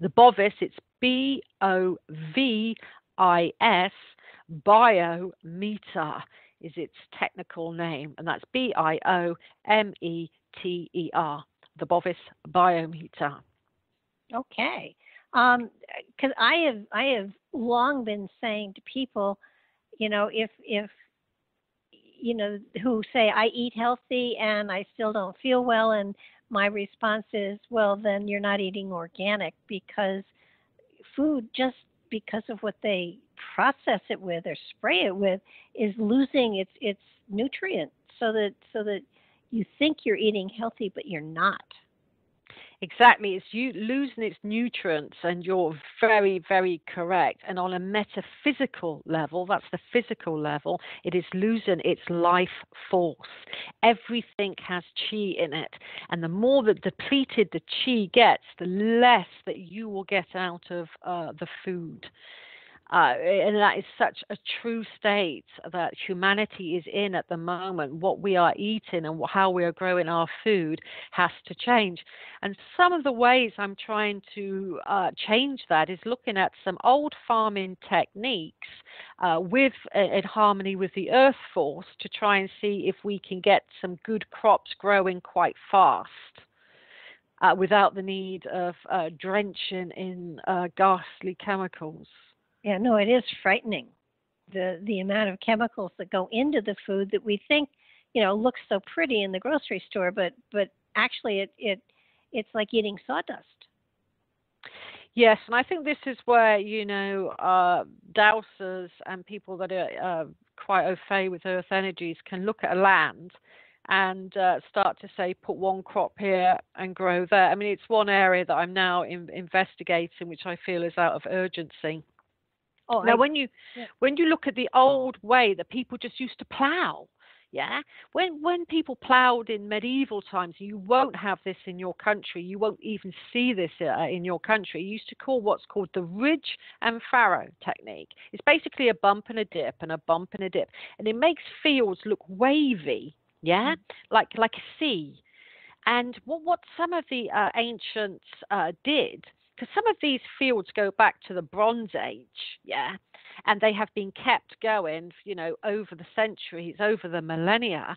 The Bovis, it's Bovis, biometer is its technical name, and that's Biometer. the Bovis biometer. Okay. Because I have long been saying to people, if who say I eat healthy and I still don't feel well, and my response is, well, then you're not eating organic, because food, just because of what they process it with or spray it with, is losing its nutrients, so that you think you're eating healthy, but you're not. Exactly, it's you losing its nutrients, and you're very, very correct. And on a metaphysical level, that's the physical level, it is losing its life force. Everything has chi in it, and the more that depleted the chi gets, the less that you will get out of the food. And that is such a true state that humanity is in at the moment. What we are eating and how we are growing our food has to change. And some of the ways I'm trying to change that is looking at some old farming techniques in harmony with the earth force, to try and see if we can get some good crops growing quite fast. Without the need of drenching in ghastly chemicals. Yeah, no, it is frightening, the amount of chemicals that go into the food that we think, looks so pretty in the grocery store, but actually it's like eating sawdust. Yes, and I think this is where, dowsers and people that are quite au fait with earth energies can look at a land and start to say, put one crop here and grow there. I mean, it's one area that I'm now investigating, which I feel is out of urgency. Now, when you look at the old way that people just used to plow, when people plowed in medieval times, you won't have this in your country. You won't even see this in your country. You used to call what's called the ridge and furrow technique. It's basically a bump and a dip and a bump and a dip, and it makes fields look wavy, like a sea. And what some of the ancients did, because some of these fields go back to the Bronze Age, and they have been kept going, over the centuries, over the millennia.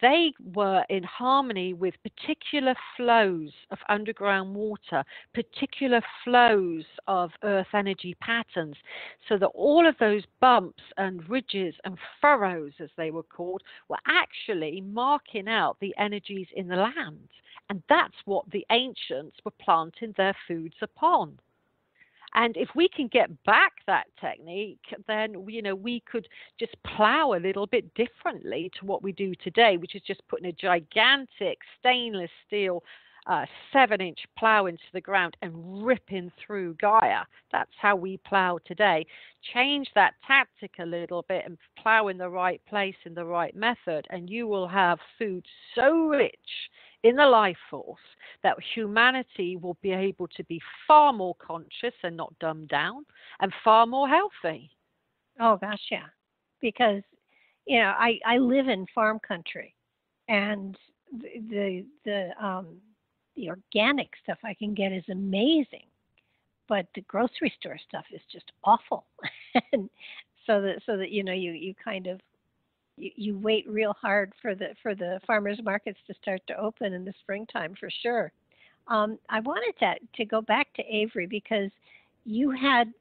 They were in harmony with particular flows of underground water, particular flows of earth energy patterns, so that all of those bumps and ridges and furrows, as they were called, were actually marking out the energies in the land. And that's what the ancients were planting their foods upon. And if we can get back that technique, then, we could just plow a little bit differently to what we do today, which is just putting a gigantic stainless steel 7-inch plow into the ground and ripping through Gaia. That's how we plow today. Change that tactic a little bit and plow in the right place in the right method, and you will have food so rich in the life force that humanity will be able to be far more conscious and not dumbed down, and far more healthy. Oh gosh, yeah. Because I live in farm country, and the organic stuff I can get is amazing, but the grocery store stuff is just awful. And so that you kind of you wait real hard for the farmers markets to start to open in the springtime, for sure. I wanted to go back to Avery, because you had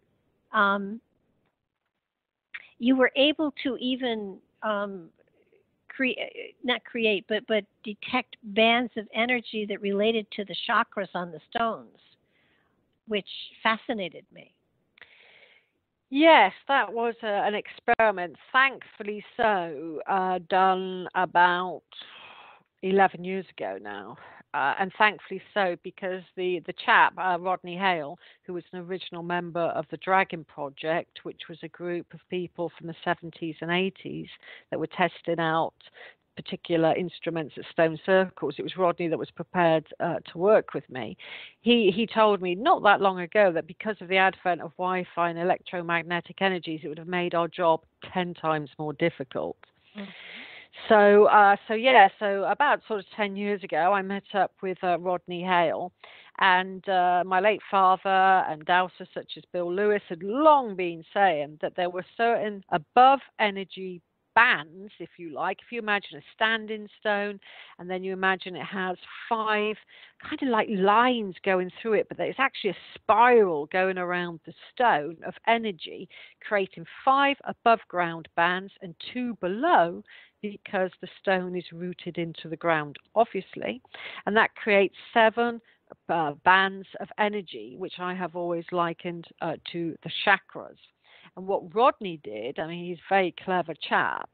you were able to even not create, but detect bands of energy that related to the chakras on the stones, which fascinated me. Yes, that was an experiment, thankfully so, done about 11 years ago now. And thankfully so, because the chap, Rodney Hale, who was an original member of the Dragon Project, which was a group of people from the 70s and 80s that were testing out particular instruments at stone circles. It was Rodney that was prepared to work with me. He told me not that long ago that because of the advent of Wi-Fi and electromagnetic energies, it would have made our job 10 times more difficult. Mm-hmm. So about sort of 10 years ago, I met up with Rodney Hale, and my late father and dowsers such as Bill Lewis had long been saying that there were certain above energy bands, if you like. If you imagine a standing stone, and then you imagine it has 5 kind of like lines going through it, but it's actually a spiral going around the stone of energy, creating 5 above ground bands and 2 below, because the stone is rooted into the ground, obviously. And that creates 7 bands of energy, which I have always likened to the chakras. And what Rodney did, I mean, he's a very clever chap.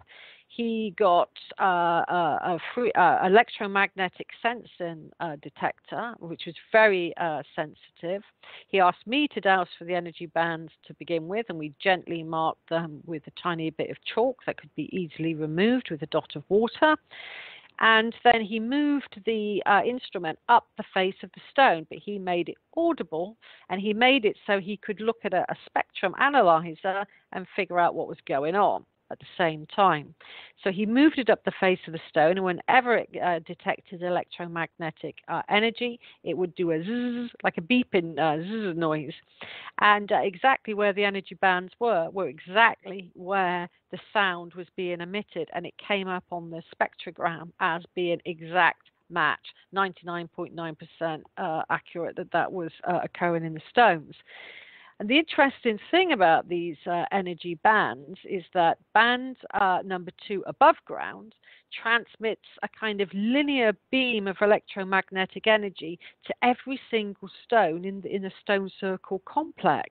He got a free electromagnetic sensing detector, which was very sensitive. He asked me to dowse for the energy bands to begin with, and we gently marked them with a tiny bit of chalk that could be easily removed with a dot of water. And then he moved the instrument up the face of the stone, but he made it audible, and he made it so he could look at a spectrum analyzer and figure out what was going on at the same time. So he moved it up the face of the stone, and whenever it detected electromagnetic energy, it would do a zzz, like a beeping zzz noise. And exactly where the energy bands were exactly where the sound was being emitted, and it came up on the spectrogram as being exact match, 99.9% accurate that was occurring in the stones. And the interesting thing about these energy bands is that band number 2 above ground transmits a kind of linear beam of electromagnetic energy to every single stone in the stone circle complex,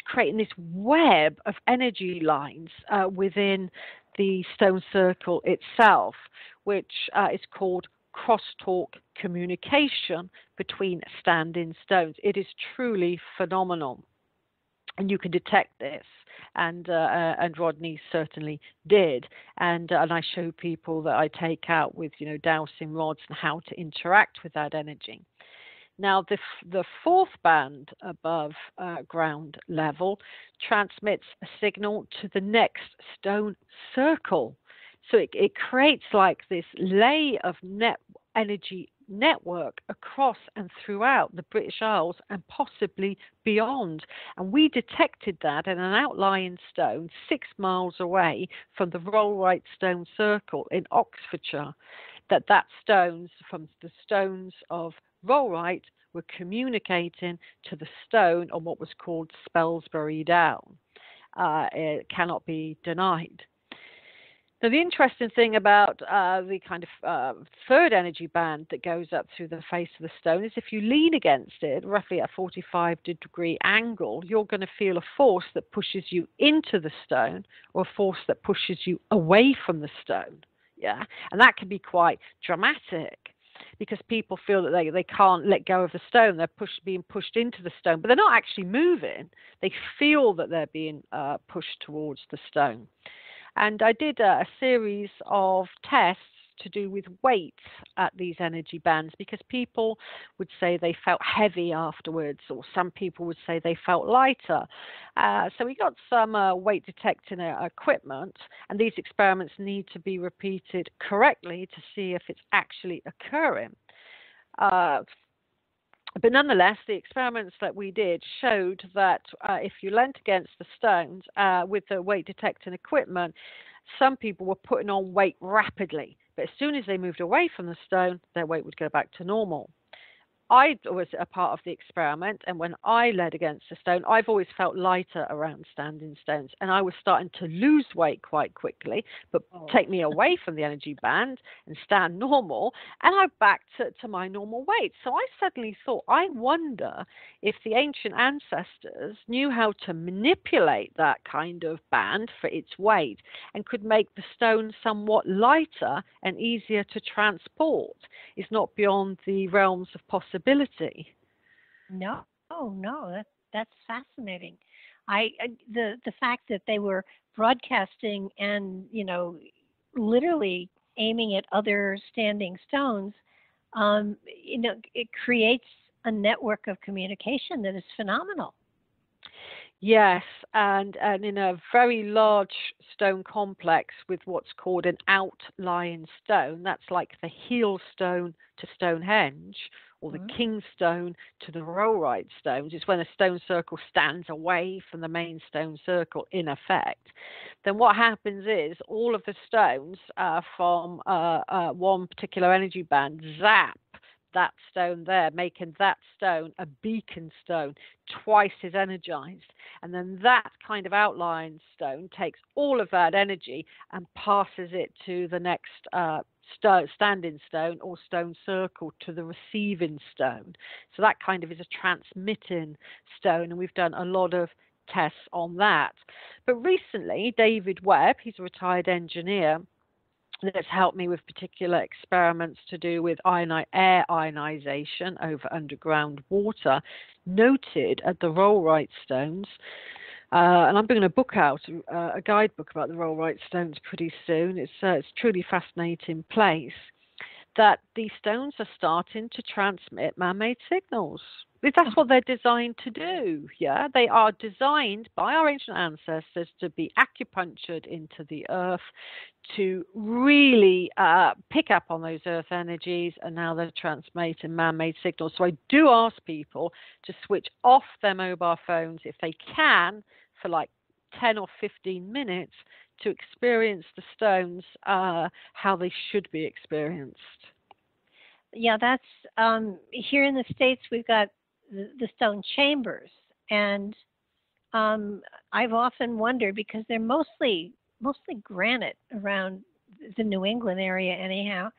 creating this web of energy lines within the stone circle itself, which is called crosstalk communication between standing stones. It is truly phenomenal. And you can detect this, and Rodney certainly did. And I show people that I take out with dowsing rods and how to interact with that energy. Now, the 4th band above ground level transmits a signal to the next stone circle. So it creates like this layer of energy network across and throughout the British Isles and possibly beyond. And we detected that in an outlying stone 6 miles away from the Rollright Stone Circle in Oxfordshire, that stones from the stones of Rollright were communicating to the stone on what was called Spelsbury Down. It cannot be denied. Now, the interesting thing about the kind of 3rd energy band that goes up through the face of the stone is if you lean against it, roughly at a 45-degree angle, you're going to feel a force that pushes you into the stone or a force that pushes you away from the stone. Yeah, and that can be quite dramatic because people feel that they can't let go of the stone. They're being pushed into the stone, but they're not actually moving. They feel that they're being pushed towards the stone. And I did a series of tests to do with weight at these energy bands because people would say they felt heavy afterwards, or some people would say they felt lighter. So we got some weight detecting equipment, and these experiments need to be repeated correctly to see if it's actually occurring. But nonetheless, the experiments that we did showed that if you leant against the stones with the weight detecting equipment, some people were putting on weight rapidly. But as soon as they moved away from the stone, their weight would go back to normal. I was a part of the experiment, and when I led against a stone, I've always felt lighter around standing stones, and I was starting to lose weight quite quickly, but take me away from the energy band and stand normal, and I'm back to my normal weight. So I suddenly thought, I wonder if the ancient ancestors knew how to manipulate that kind of band for its weight and could make the stone somewhat lighter and easier to transport. It's not beyond the realms of possibility. No, that's fascinating. The fact that they were broadcasting and literally aiming at other standing stones, it creates a network of communication that is phenomenal. Yes, and in a very large stone complex with what's called an outlying stone. That's like the heel stone to Stonehenge, or the king stone to the Rollright stones. It's when a stone circle stands away from the main stone circle, in effect. Then what happens is all of the stones from one particular energy band zap that stone there, making that stone a beacon stone, twice as energized. And then that kind of outline stone takes all of that energy and passes it to the next standing stone or stone circle, to the receiving stone. So that kind of is a transmitting stone, and we've done a lot of tests on that. But recently, David Webb, he's a retired engineer, that's helped me with particular experiments to do with air ionization over underground water, noted at the Rollright stones, and I'm bringing a book out, a guidebook about the Rollright stones pretty soon. It's a truly fascinating place, that these stones are starting to transmit man-made signals. That's what they're designed to do. Yeah, they are designed by our ancient ancestors to be acupunctured into the earth, to really pick up on those earth energies, and now they're transmitting man-made signals. So I do ask people to switch off their mobile phones if they can for like 10 or 15 minutes to experience the stones how they should be experienced. Yeah, that's here in the States, we've got the stone chambers, and I've often wondered, because they're mostly granite around the New England area anyhow,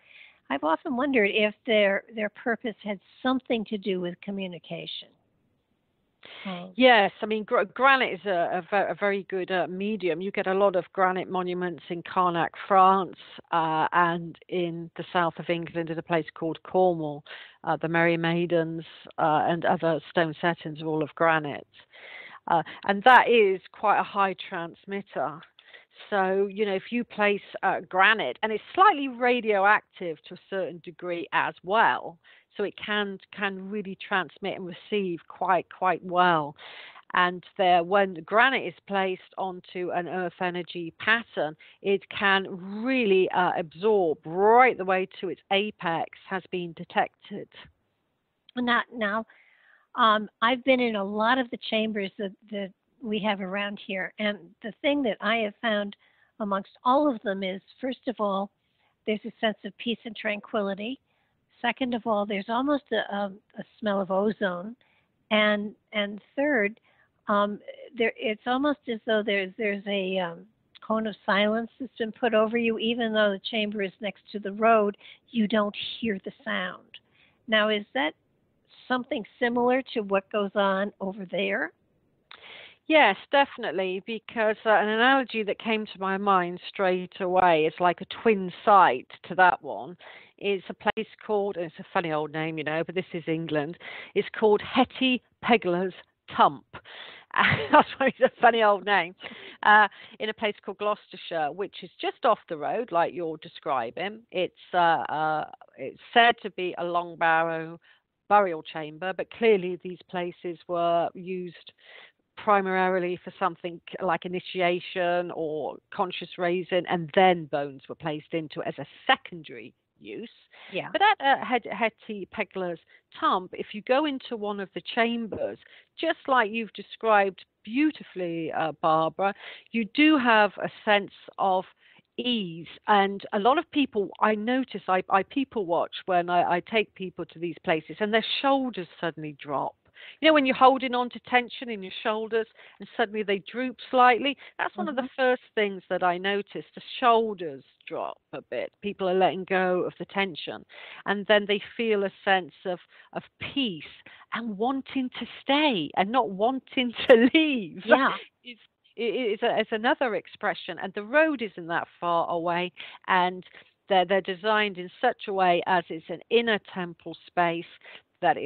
I've often wondered if their purpose had something to do with communication. Yes, I mean, granite is a very good medium. You get a lot of granite monuments in Carnac, France, and in the south of England in a place called Cornwall. The Merry Maidens and other stone settings are all of granite. And that is quite a high transmitter. So, you know, if you place granite, and it's slightly radioactive to a certain degree as well, so it can really transmit and receive quite well. And there, when granite is placed onto an earth energy pattern, it can really absorb right the way to its apex, has been detected. Now, I've been in a lot of the chambers that we have around here, and the thing that I have found amongst all of them is, first of all, there's a sense of peace and tranquility. Second of all, there's almost a smell of ozone, and third, it's almost as though there's a cone of silence that's been put over you. Even though the chamber is next to the road, you don't hear the sound. Now, is that something similar to what goes on over there? Yes, definitely, because an analogy that came to my mind straight away is like a twin site to that one. It's a place called, and it's a funny old name, you know, but this is England. It's called Hetty Pegler's Tump. That's why it's a funny old name. In a place called Gloucestershire, which is just off the road, like you're describing. It's said to be a long barrow burial chamber, but clearly these places were used primarily for something like initiation or conscious raising, and then bones were placed into it as a secondary use. Yeah. But at Hetty Pegler's Tump, if you go into one of the chambers, just like you've described beautifully, Barbara, you do have a sense of ease. And a lot of people, I notice, I people watch when I take people to these places, and their shoulders suddenly drop. You know, when you're holding on to tension in your shoulders and suddenly they droop slightly, that's one of the first things that I noticed. The shoulders drop a bit. People are letting go of the tension. And then they feel a sense of peace and wanting to stay and not wanting to leave. Yeah. It's another expression. And the road isn't that far away. And they're designed in such a way as it's an inner temple space that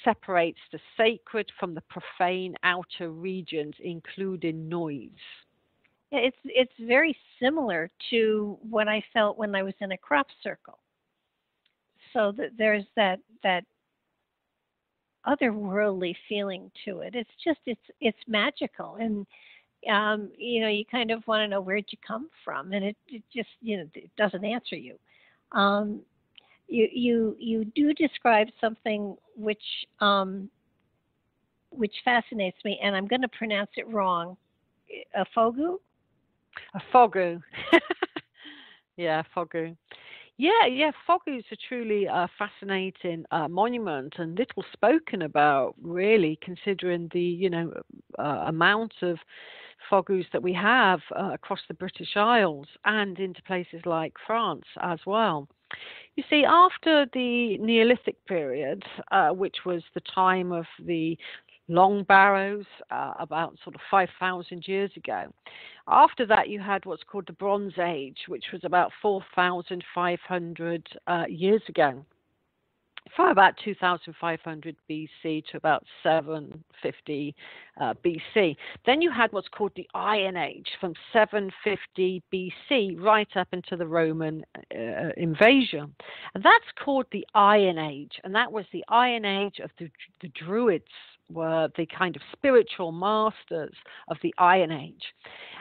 separates the sacred from the profane outer regions, including noise. It's very similar to what I felt when I was in a crop circle. So that there's that otherworldly feeling to it. It's just it's magical, and You kind of want to know where'd you come from, and it just, it doesn't answer you. Um, you do describe something which fascinates me, and I'm going to pronounce it wrong. A fogu? A fogu. Yeah, fogu. Yeah, fogus are truly fascinating monument and little spoken about, really, considering the amount of fogus that we have across the British Isles and into places like France as well. You see, after the Neolithic period, which was the time of the long barrows, about sort of 5,000 years ago. After that, you had what's called the Bronze Age, which was about 4,500 years ago. From about 2,500 BC to about 750 BC. Then you had what's called the Iron Age from 750 BC right up into the Roman invasion. And that's called the Iron Age. And that was the Iron Age of the Druids, were the kind of spiritual masters of the Iron Age.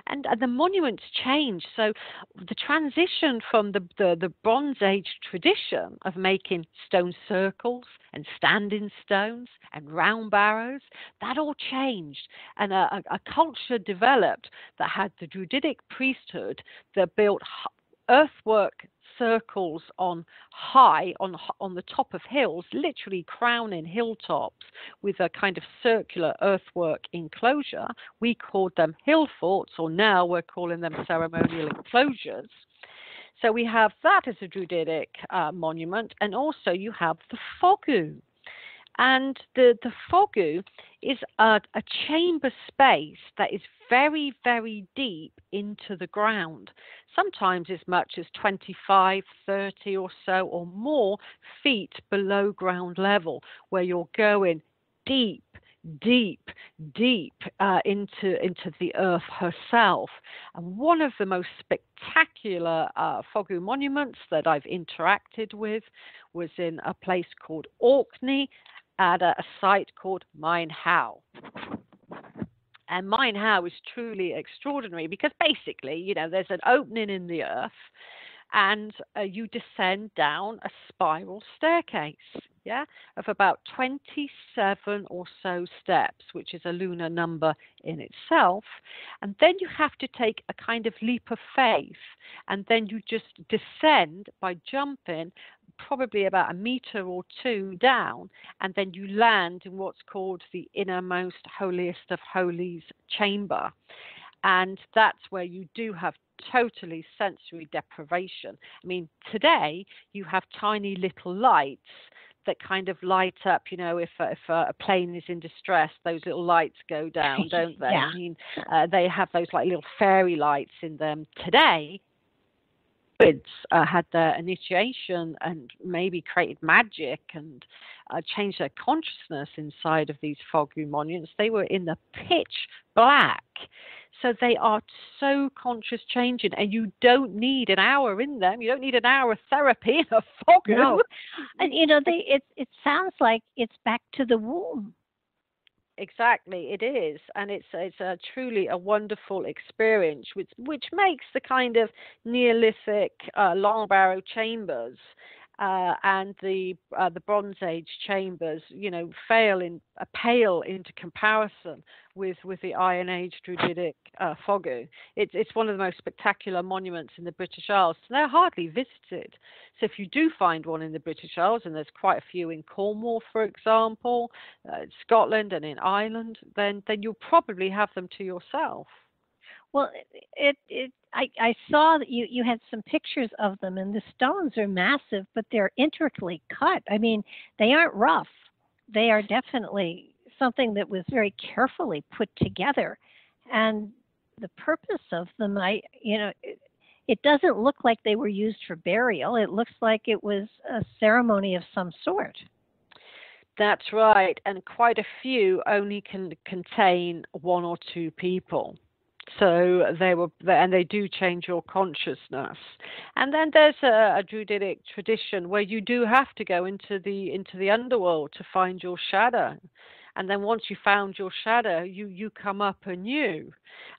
And the monuments changed. So the transition from the Bronze Age tradition of making stone circles and standing stones and round barrows, that all changed. And a culture developed that had the Druidic priesthood that built earthwork circles on the top of hills, literally crowning hilltops with a kind of circular earthwork enclosure. We called them hill forts, or now we're calling them ceremonial enclosures. So we have that as a Druidic monument, and also you have the fogu. And the fogu is a chamber space that is very, very deep into the ground, sometimes as much as 25, 30 or so or more feet below ground level, where you're going deep into the earth herself. And one of the most spectacular fogu monuments that I've interacted with was in a place called Orkney, at a site called Mine How. And Mine How is truly extraordinary because basically, there's an opening in the earth and you descend down a spiral staircase, of about 27 or so steps, which is a lunar number in itself. And then you have to take a kind of leap of faith, and then you just descend by jumping probably about a meter or two down, and then you land in what's called the innermost holiest of holies chamber. And that's where you do have totally sensory deprivation. I mean, today you have tiny little lights that kind of light up, if a plane is in distress, those little lights go down, don't they? Yeah. I mean, they have those like little fairy lights in them. Today, kids had their initiation and maybe created magic and changed their consciousness inside of these fogu monuments. They were in the pitch black. So they are so conscious changing, and you don't need an hour in them. You don't need an hour of therapy in a fogu. No. And it sounds like it's back to the womb. Exactly, it is, and it's truly a wonderful experience, which makes the kind of Neolithic long barrow chambers and the Bronze Age chambers, pale into comparison with the Iron Age Druidic fogu. It's one of the most spectacular monuments in the British Isles. They're hardly visited. So if you do find one in the British Isles, and there's quite a few in Cornwall, for example, Scotland and in Ireland, then you'll probably have them to yourself. Well, I saw that you had some pictures of them, and the stones are massive, but they're intricately cut. I mean, they aren't rough. They are definitely something that was very carefully put together. And the purpose of them, it doesn't look like they were used for burial. It looks like it was a ceremony of some sort. That's right, and quite a few only can contain one or two people. So they do change your consciousness. And then there's a Druidic tradition where you do have to go into the underworld to find your shadow. And then once you found your shadow, you come up anew.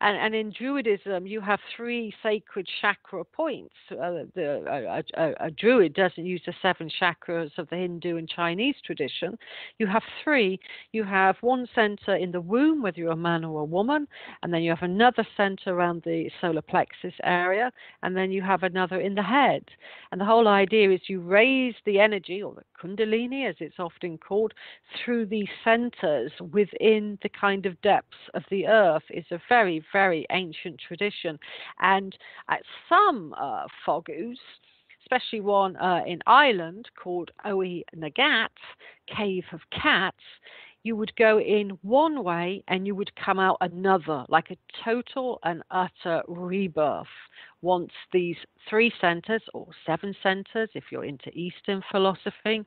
And in Druidism, you have 3 sacred chakra points. A Druid doesn't use the 7 chakras of the Hindu and Chinese tradition. You have 3. You have one center in the womb, whether you're a man or a woman, and then you have another center around the solar plexus area, and then you have another in the head. And the whole idea is you raise the energy, or the kundalini as it's often called, through these centers within the kind of depths of the earth. It's a very, very ancient tradition. And at some fogus, especially one in Ireland called Oe Nagat, Cave of Cats, you would go in one way and you would come out another, like a total and utter rebirth. Once these 3 centers, or 7 centers if you're into Eastern philosophy,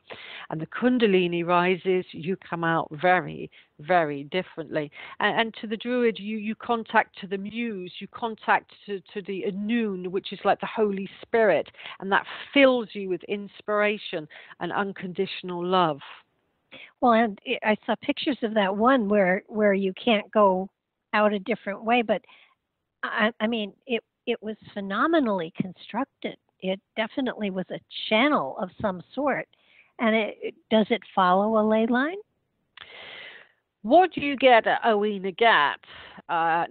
and the Kundalini rises, you come out very, very differently. And to the Druid, you contact to the Muse, you contact to the Anun, which is like the Holy Spirit, and that fills you with inspiration and unconditional love. Well, and I saw pictures of that one where you can't go out a different way, but I mean, it was phenomenally constructed. It definitely was a channel of some sort. And does it follow a ley line? What you get at Oe Nagat,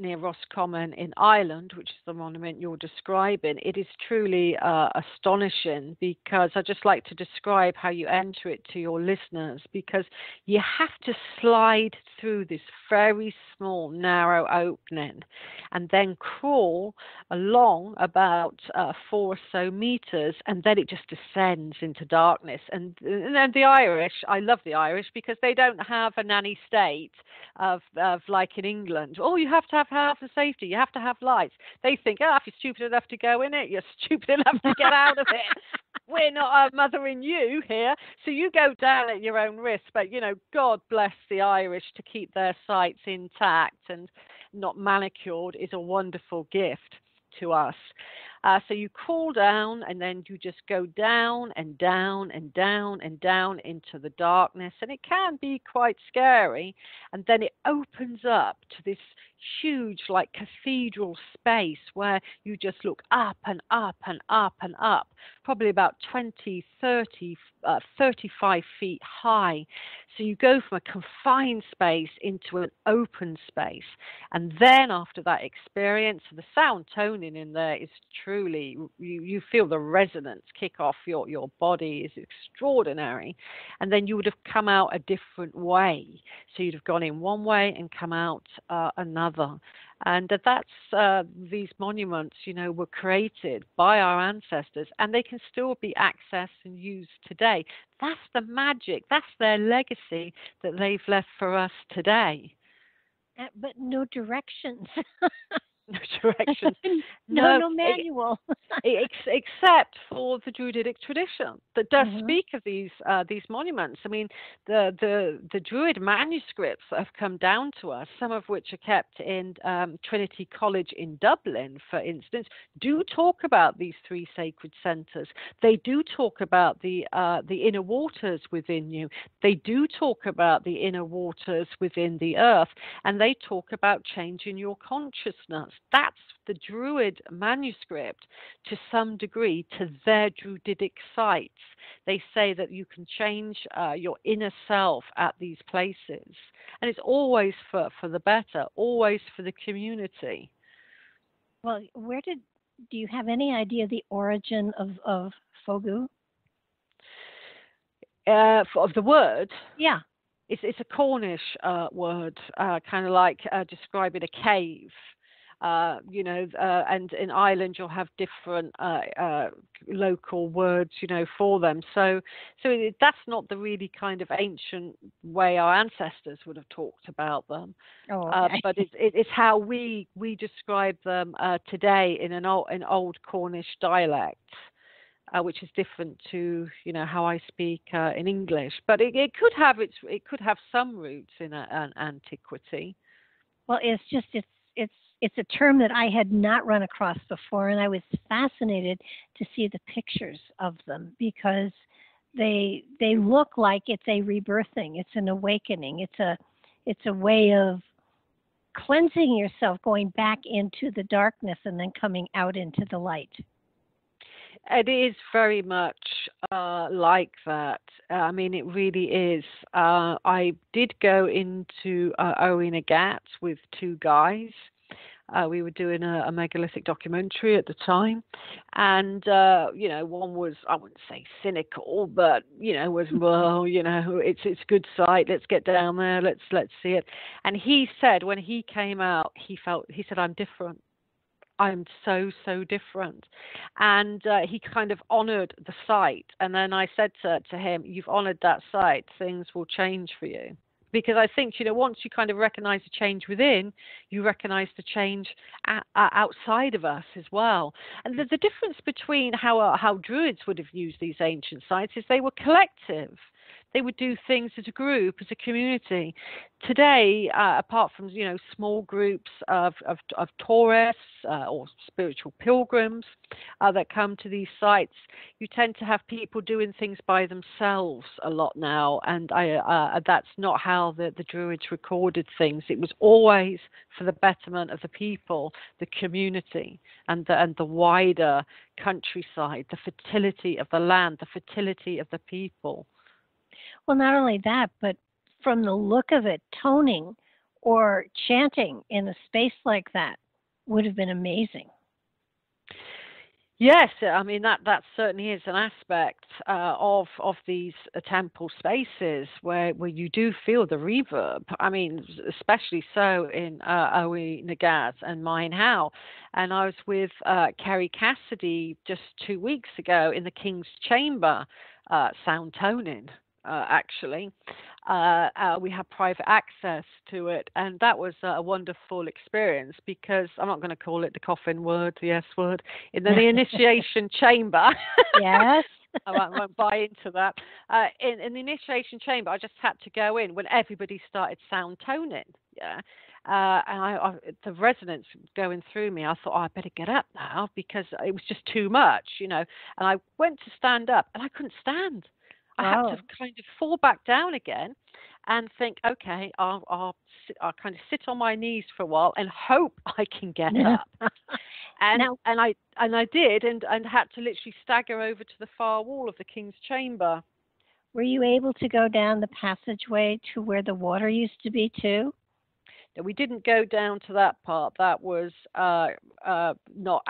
near Roscommon in Ireland, which is the monument you're describing, it is truly astonishing, because I just like to describe how you enter it to your listeners, because you have to slide through this very small, narrow opening and then crawl along about 4 or so meters, and then it just descends into darkness. And the Irish, I love the Irish, because they don't have a nanny state of like in England. Oh, you have to have health and safety, you have to have lights. They think, if you're stupid enough to go in it, you're stupid enough to get out of it. We're not mothering you here, so you go down at your own risk. But God bless the Irish to keep their sites intact and not manicured is a wonderful gift to us. So you crawl down, and then you just go down and down and down and down into the darkness, and it can be quite scary. And then it opens up to this huge, like, cathedral space where you just look up and up and up and up, probably about 20, 30, 35 feet high. So you go from a confined space into an open space. And then after that experience, the sound toning in there is truly, you feel the resonance kick off your body, is extraordinary. And then you would have come out a different way. So you'd have gone in one way and come out another. And that's these monuments, were created by our ancestors, and they can still be accessed and used today. That's the magic. That's their legacy that they've left for us today. But no directions. No directions. No manual. Except for the Druidic tradition that does speak of these monuments. I mean, the Druid manuscripts that have come down to us, some of which are kept in Trinity College in Dublin, for instance, do talk about these 3 sacred centres. They do talk about the inner waters within you. They do talk about the inner waters within the earth, and they talk about changing your consciousness. That's the Druid manuscript to some degree to their Druidic sites. They say that you can change your inner self at these places. And it's always for the better, always for the community. Well, do you have any idea the origin of fogu? Of the word? Yeah. It's a Cornish word, kind of like describing a cave. And in Ireland you'll have different local words, for them. So that's not the really kind of ancient way our ancestors would have talked about them. Oh, okay. But it's how we describe them today in an old Cornish dialect. Which is different to how I speak in English, but it could have some roots in an antiquity. Well, it's a term that I had not run across before, and I was fascinated to see the pictures of them, because they look like it's a rebirthing, it's an awakening, it's a way of cleansing yourself, going back into the darkness and then coming out into the light. It is very much like that. I mean, it really is. I did go into Owen Agat with two guys. We were doing a megalithic documentary at the time, and one was, I wouldn't say cynical, but was, well, it's a good site. Let's get down there. Let's see it. And he said when he came out, he said, I'm different. I'm so different. And he kind of honored the site. And then I said to him, you've honored that site, things will change for you. Because I think, once you kind of recognize the change within, you recognize the change outside of us as well. And the difference between how Druids would have used these ancient sites is they were collective. They would do things as a group, as a community. Today, apart from small groups of tourists or spiritual pilgrims that come to these sites, you tend to have people doing things by themselves a lot now, and that's not how the Druids recorded things. It was always for the betterment of the people, the community, and the wider countryside, the fertility of the land, the fertility of the people. Well, not only that, but from the look of it, toning or chanting in a space like that would have been amazing. Yes, I mean that certainly is an aspect of these temple spaces where you do feel the reverb. I mean, especially so in Owen Agat and Mine How. And I was with Kerry Cassidy just 2 weeks ago in the King's Chamber, sound toning. Actually, we had private access to it, and that was a wonderful experience, because I'm not going to call it the coffin word, the S word, in the initiation chamber. Yes. I won't buy into that. In the initiation chamber, I just had to go in when everybody started sound toning. Yeah. And the resonance going through me, I thought, I better get up now, because it was just too much, And I went to stand up, and I couldn't stand. I had to kind of fall back down again and think, okay, I'll kind of sit on my knees for a while and hope I can get up. And I did, and had to literally stagger over to the far wall of the King's Chamber. Were you able to go down the passageway to where the water used to be too? We didn't go down to that part. That was not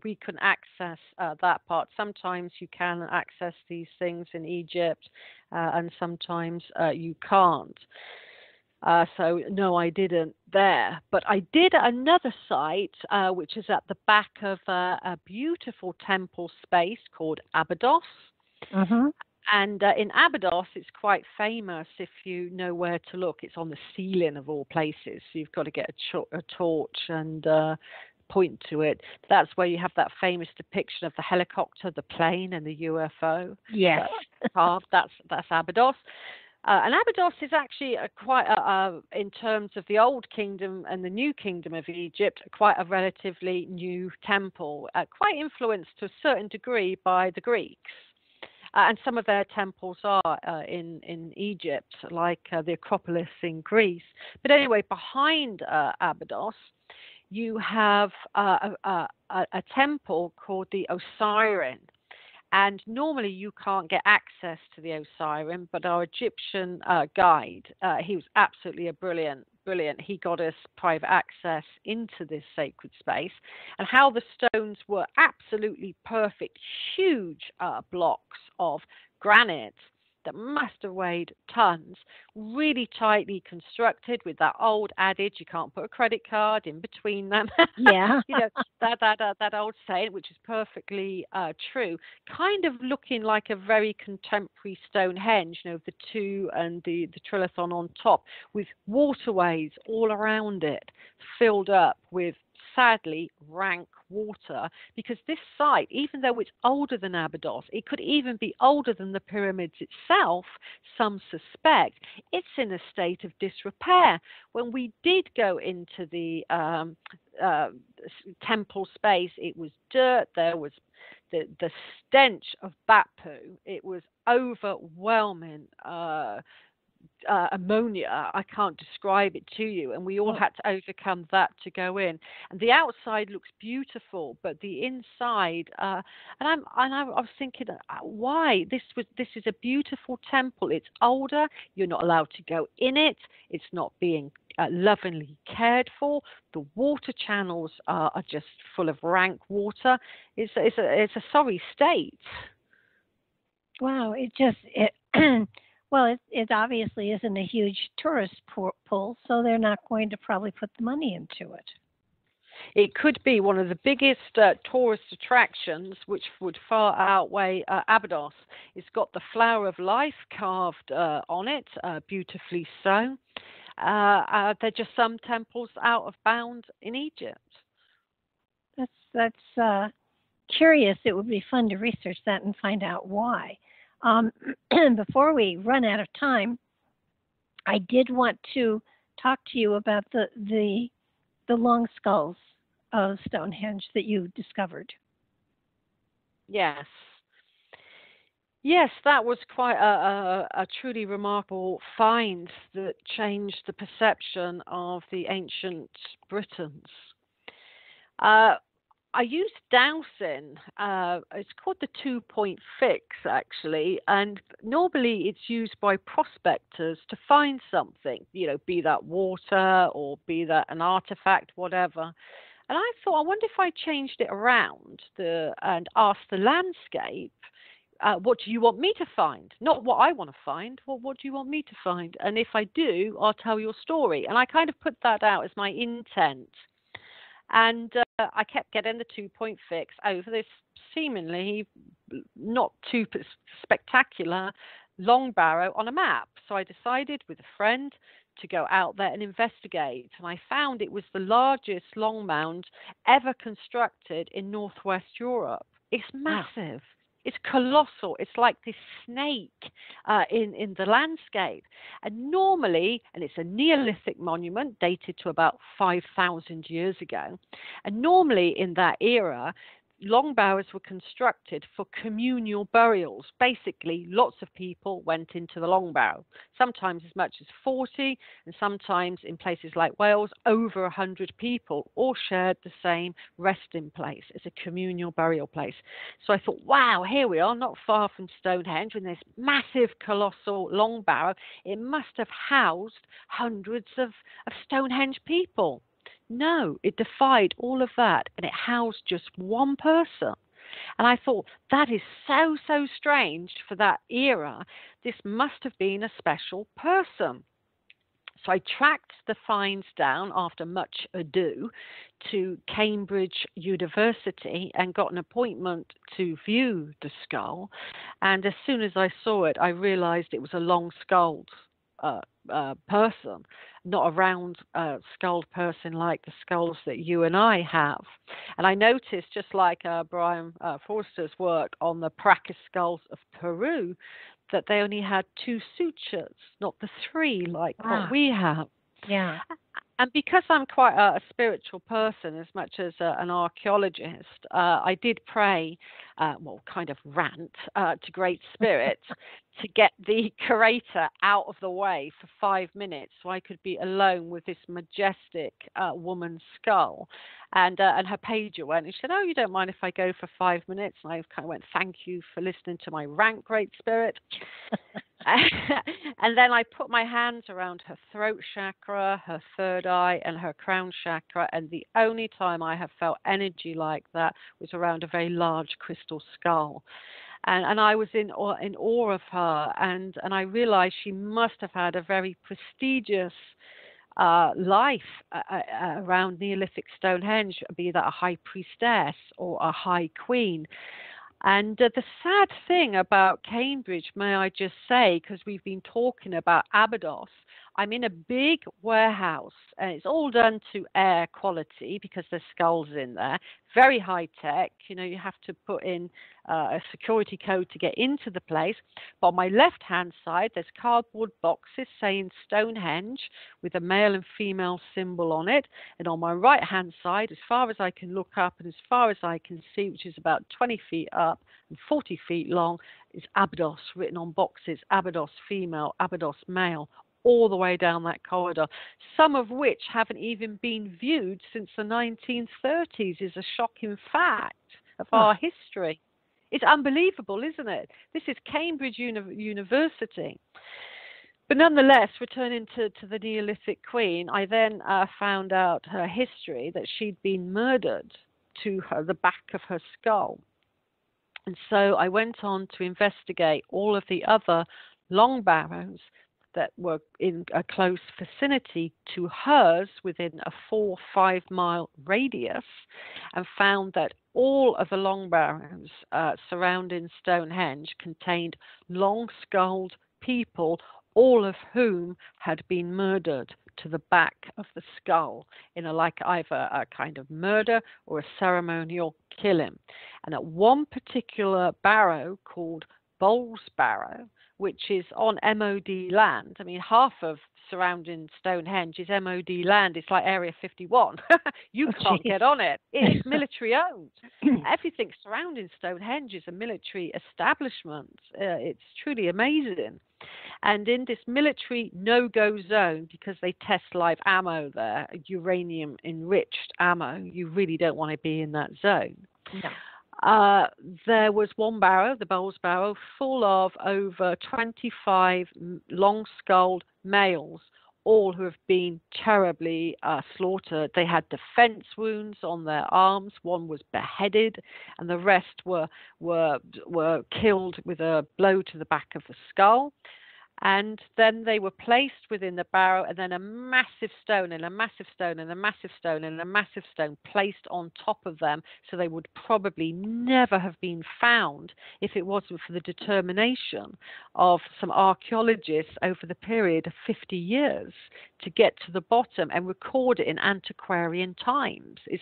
we couldn't access that part. Sometimes you can access these things in Egypt, and sometimes you can't. So no, I didn't there. But I did at another site, which is at the back of a beautiful temple space called Abydos. Mm-hmm. And in Abydos, it's quite famous if you know where to look. It's on the ceiling of all places. So you've got to get a torch and point to it. That's where you have that famous depiction of the helicopter, the plane, and the UFO. Yes. That's Abydos. And Abydos is actually in terms of the Old Kingdom and the New Kingdom of Egypt, quite a relatively new temple, quite influenced to a certain degree by the Greeks. And some of their temples are in Egypt, like the Acropolis in Greece. But anyway, behind Abydos, you have a temple called the Osiris. And normally you can't get access to the Osiris, but our Egyptian guide, he was absolutely brilliant. He got us private access into this sacred space, and how the stones were absolutely perfect, huge blocks of granite that must have weighed tons, really tightly constructed with that old adage, you can't put a credit card in between them. Yeah. that old saying, which is perfectly true, kind of looking like a very contemporary Stonehenge, the two and the trilithon on top, with waterways all around it, filled up with sadly rank water, because this site, even though it's older than Abydos, it could even be older than the pyramids itself, some suspect. It's in a state of disrepair. When we did go into the temple space, it was dirt, there was the stench of bat poo, it was overwhelming. ammonia. I can't describe it to you. And we all had to overcome that to go in. And the outside looks beautiful, but the inside, I was thinking, why? This is a beautiful temple. It's older. You're not allowed to go in it. It's not being lovingly cared for. The water channels are just full of rank water. It's a sorry state. Wow, well, it obviously isn't a huge tourist pull, so they're not going to probably put the money into it. It could be one of the biggest tourist attractions, which would far outweigh Abydos. It's got the flower of life carved on it, beautifully so. They're just some temples out of bound in Egypt. That's curious. It would be fun to research that and find out why. Before we run out of time, I did want to talk to you about the long skulls of Stonehenge that you discovered. Yes. Yes, that was quite a truly remarkable find that changed the perception of the ancient Britons. I used dowsing. It's called the 2-point fix, actually, and normally it's used by prospectors to find something, be that water or be that an artifact, whatever. And I thought, I wonder if I changed it around and asked the landscape, what do you want me to find? Not what I want to find. Well, what do you want me to find? And if I do, I'll tell your story. And I kind of put that out as my intent. And I kept getting the 2-point fix over this seemingly not too spectacular long barrow on a map. So I decided with a friend to go out there and investigate. And I found it was the largest long mound ever constructed in Northwest Europe. It's massive. It's colossal. It's like this snake in the landscape. And normally, and it's a Neolithic monument dated to about 5,000 years ago, and normally in that era, long barrows were constructed for communal burials. Basically, lots of people went into the long barrow, sometimes as much as 40, and sometimes in places like Wales, over 100 people all shared the same resting place. It's a communal burial place. So I thought, wow, here we are, not far from Stonehenge, in this massive, colossal long barrow. It must have housed hundreds of Stonehenge people. No, it defied all of that, and it housed just one person. And I thought, that is so, so strange for that era. This must have been a special person. So I tracked the finds down after much ado to Cambridge University and got an appointment to view the skull. And as soon as I saw it, I realized it was a long-skulled person, not a round skulled person like the skulls that you and I have. And I noticed, just like Brian Forster's work on the Practice skulls of Peru, that they only had 2 sutures, not the 3 like what we have. Yeah. And because I'm quite a spiritual person as much as an archaeologist, I did pray, kind of rant to Great Spirit to get the curator out of the way for 5 minutes so I could be alone with this majestic woman's skull. And her pager went and she said, oh, you don't mind if I go for 5 minutes? And I kind of went, thank you for listening to my rant, Great Spirit. And then I put my hands around her throat chakra, her third eye, and her crown chakra. And the only time I have felt energy like that was around a very large crystal skull. And I was in awe of her. And I realized she must have had a very prestigious life around Neolithic Stonehenge, be that a high priestess or a high queen. And the sad thing about Cambridge, may I just say, because we've been talking about Abydos, I'm in a big warehouse, and it's all done to air quality because there's skulls in there. Very high tech. You have to put in a security code to get into the place. But on my left-hand side, there's cardboard boxes saying Stonehenge with a male and female symbol on it. And on my right-hand side, as far as I can look up and as far as I can see, which is about 20 feet up and 40 feet long, is Abydos written on boxes. Abydos female, Abydos male. all the way down that corridor, some of which haven't even been viewed since the 1930s, is a shocking fact of our history. It's unbelievable, isn't it? This is Cambridge University. But nonetheless, returning to the Neolithic Queen, I then found out her history, that she'd been murdered to the back of her skull. And so I went on to investigate all of the other long barrows that were in a close vicinity to hers within a 4 or 5 mile radius, and found that all of the long barrows surrounding Stonehenge contained long-skulled people, all of whom had been murdered to the back of the skull in either a kind of murder or a ceremonial killing. And at one particular barrow called Bowles Barrow, which is on MOD land. I mean, half of surrounding Stonehenge is MOD land. It's like Area 51. You can't get on it. It is military owned. Everything surrounding Stonehenge is a military establishment. It's truly amazing. And in this military no-go zone, because they test live ammo there, uranium-enriched ammo, you really don't want to be in that zone. No. There was one barrow, the Bowles Barrow, full of over 25 long-skulled males, all who have been terribly slaughtered. They had defense wounds on their arms. One was beheaded, and the rest were killed with a blow to the back of the skull. And then they were placed within the barrow, and then a massive stone and a massive stone and a massive stone and a massive stone placed on top of them, so they would probably never have been found if it wasn't for the determination of some archaeologists over the period of 50 years to get to the bottom and record it in antiquarian times. It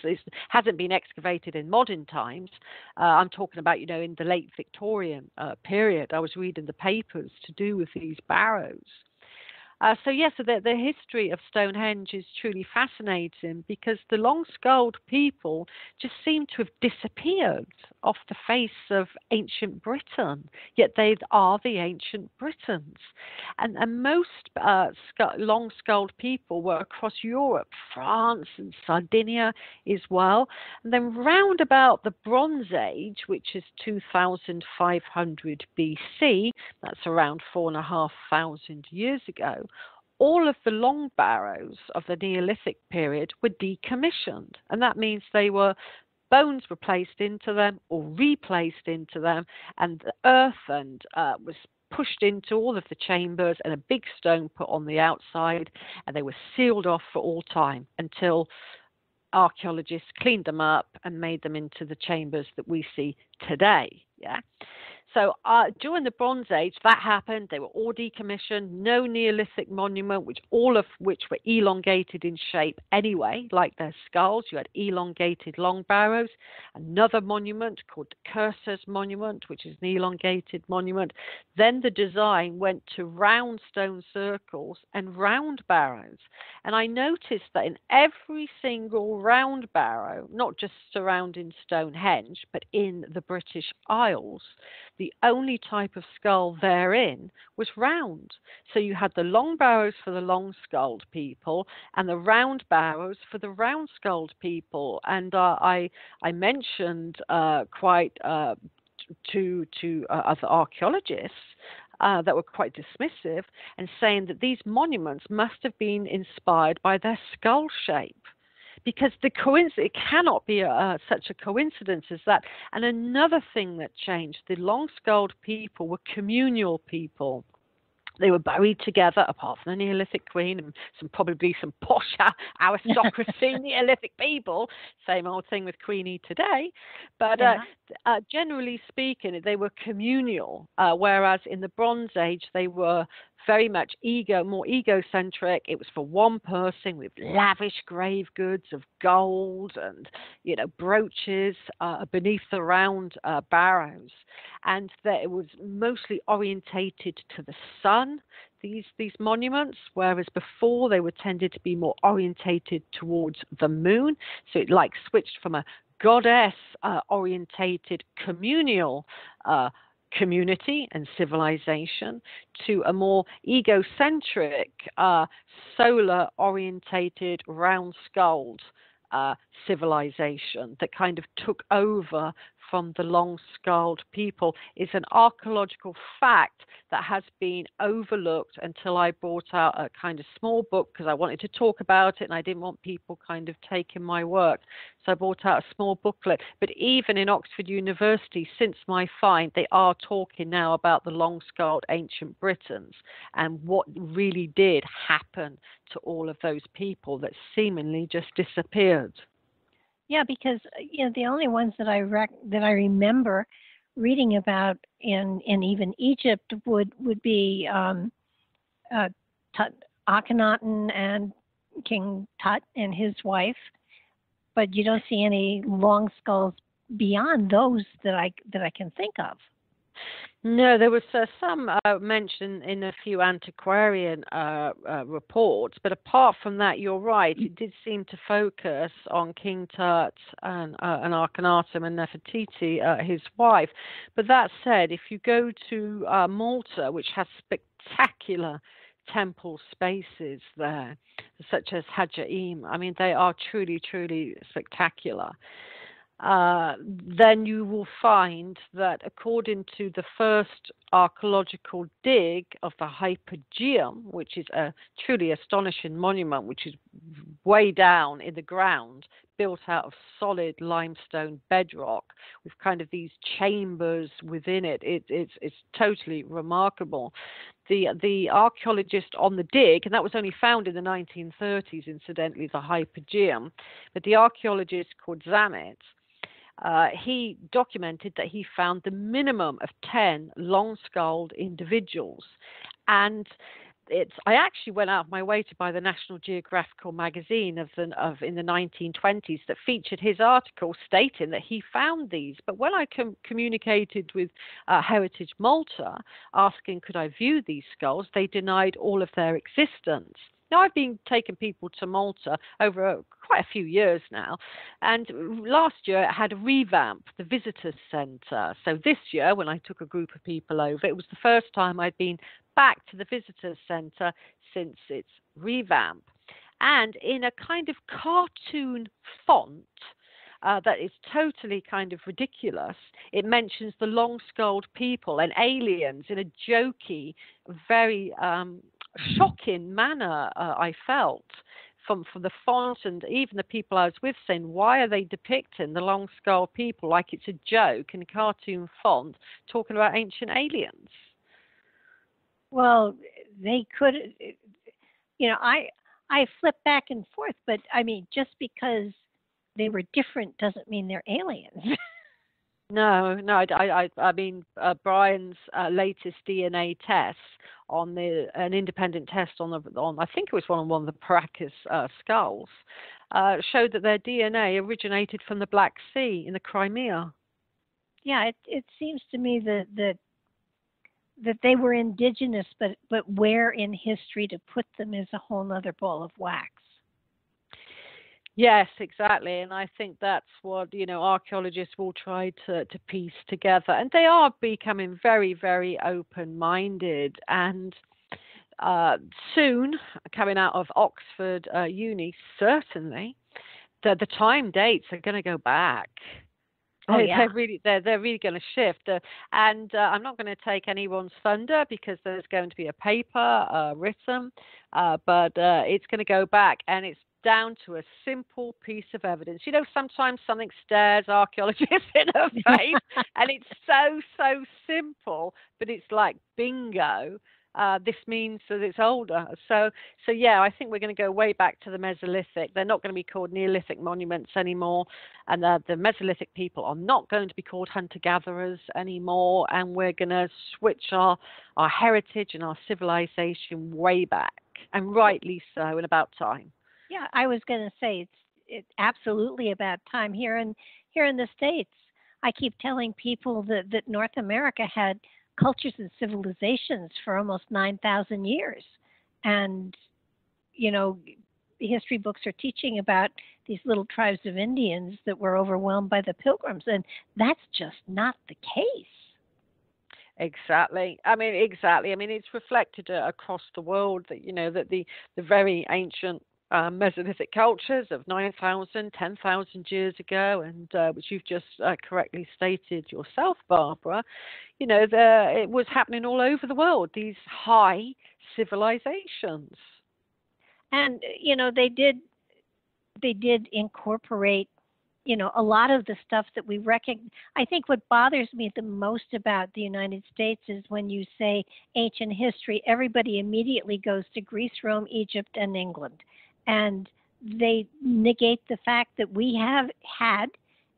hasn't been excavated in modern times. I'm talking about, in the late Victorian period. I was reading the papers to do with these barrows. So the history of Stonehenge is truly fascinating, because the long-skulled people just seem to have disappeared off the face of ancient Britain, yet they are the ancient Britons. And most long-skulled people were across Europe, France and Sardinia as well. And then round about the Bronze Age, which is 2500 BC, that's around 4,500 years ago, all of the long barrows of the Neolithic period were decommissioned. And that means bones were placed into them or replaced into them, and the earth was pushed into all of the chambers, and a big stone put on the outside, and they were sealed off for all time until archaeologists cleaned them up and made them into the chambers that we see today. Yeah. So during the Bronze Age, that happened. They were all decommissioned. No Neolithic monument, all of which were elongated in shape anyway, like their skulls. You had elongated long barrows. Another monument called the Cursors Monument, which is an elongated monument. Then the design went to round stone circles and round barrows. And I noticed that in every single round barrow, not just surrounding Stonehenge, but in the British Isles, the only type of skull therein was round. So you had the long barrows for the long-skulled people and the round barrows for the round-skulled people. And I mentioned to other archaeologists that were quite dismissive, and saying that these monuments must have been inspired by their skull shape. Because it cannot be such a coincidence as that. And another thing that changed, the long-skulled people were communal people. They were buried together, apart from the Neolithic Queen and probably some posh aristocracy Neolithic people. Same old thing with Queenie today. But generally speaking, they were communal, whereas in the Bronze Age, they were very much more egocentric. It was for one person, with lavish grave goods of gold and brooches beneath the round barrows, and that it was mostly orientated to the sun, these monuments, whereas before they were tended to be more orientated towards the moon. So it switched from a goddess orientated communal community and civilization to a more egocentric, solar-orientated, round-skulled civilization that kind of took over from the long-skulled people is an archaeological fact that has been overlooked until I brought out a kind of small book, because I wanted to talk about it and I didn't want people kind of taking my work. So I brought out a small booklet. But even in Oxford University, since my find, they are talking now about the long-skulled ancient Britons and what really did happen to all of those people that seemingly just disappeared. Yeah, because the only ones that I remember reading about in even Egypt would be Akhenaten and King Tut and his wife, but you don't see any long skulls beyond those that I can think of. No, there was some mention in a few antiquarian reports, but apart from that, you're right. It did seem to focus on King Tut and Akhenaten and Nefertiti, his wife. But that said, if you go to Malta, which has spectacular temple spaces there, such as Hajaim, I mean, they are truly, truly spectacular. Then you will find that according to the first archaeological dig of the Hypogeum, which is a truly astonishing monument, which is way down in the ground, built out of solid limestone bedrock with kind of these chambers within it. It's totally remarkable. The archaeologist on the dig, and that was only found in the 1930s, incidentally, the Hypogeum, but the archaeologist called Zamet, he documented that he found the minimum of 10 long-skulled individuals. And I actually went out of my way to buy the National Geographical magazine in the 1920s that featured his article stating that he found these. But when I communicated with Heritage Malta asking could I view these skulls, they denied all of their existence. Now, I've been taking people to Malta over quite a few years now, and last year it had a revamp, the visitor centre. So this year, when I took a group of people over, it was the first time I'd been back to the visitor centre since its revamp. And in a kind of cartoon font that is totally kind of ridiculous, it mentions the long-skulled people and aliens in a jokey, very shocking manner, I felt, from the font, and even the people I was with saying, why are they depicting the long-skulled people like it's a joke in cartoon font, talking about ancient aliens? Well, they could, I flip back and forth, but I mean, just because they were different doesn't mean they're aliens. No, I mean, Brian's latest DNA tests on an independent test on I think it was one of the Paracas skulls, showed that their DNA originated from the Black Sea in the Crimea. Yeah, it seems to me that they were indigenous, but where in history to put them is a whole other ball of wax. Yes, exactly. And I think that's what, archaeologists will try to piece together. And they are becoming very, very open-minded. And soon, coming out of Oxford Uni, certainly, the time dates are going to go back. Oh, yeah. They're really going to shift. And I'm not going to take anyone's thunder because there's going to be a paper written, but it's going to go back, and it's down to a simple piece of evidence. Sometimes something stares archaeologists in the face, and it's so simple, but it's like bingo. This means that it's older. So yeah, I think we're going to go way back to the Mesolithic. They're not going to be called Neolithic monuments anymore, and the Mesolithic people are not going to be called hunter-gatherers anymore, and we're going to switch our heritage and our civilization way back, and rightly so, and about time. Yeah, I was going to say it's absolutely about time. Here in the States, I keep telling people that North America had cultures and civilizations for almost 9,000 years. And, history books are teaching about these little tribes of Indians that were overwhelmed by the Pilgrims, and that's just not the case. Exactly. I mean, exactly. I mean, it's reflected across the world that, that the very ancient Mesolithic cultures of 9,000, 10,000 years ago, and which you've just correctly stated yourself, Barbara, it was happening all over the world, these high civilizations. And, they did incorporate, a lot of the stuff that we recognize. I think what bothers me the most about the United States is when you say ancient history, everybody immediately goes to Greece, Rome, Egypt, and England. And they negate the fact that we have had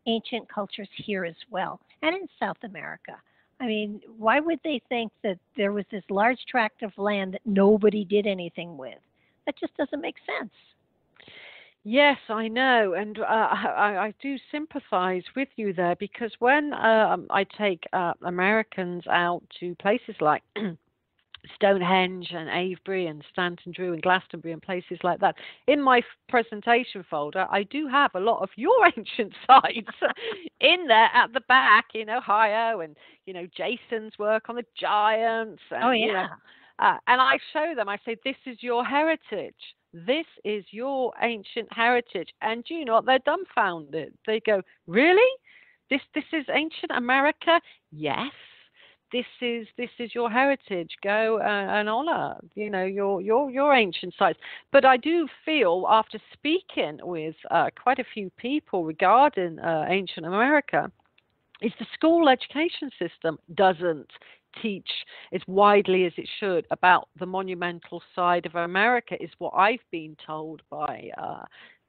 ancient cultures here as well, and in South America. I mean, why would they think that there was this large tract of land that nobody did anything with? That just doesn't make sense. Yes, I know, and I do sympathize with you there, because when I take Americans out to places like Stonehenge and Avebury and Stanton Drew and Glastonbury and places like that, in my presentation folder, I do have a lot of your ancient sites in there at the back, in Ohio, and Jason's work on the giants. And, oh yeah. And I show them. I say, this is your heritage. This is your ancient heritage. And do you know what? They're dumbfounded. They go, really? This is ancient America? Yes. This is your heritage. Go and honor, your ancient sites. But I do feel, after speaking with quite a few people regarding ancient America, is the school education system doesn't teach as widely as it should about the monumental side of America, is what I've been told by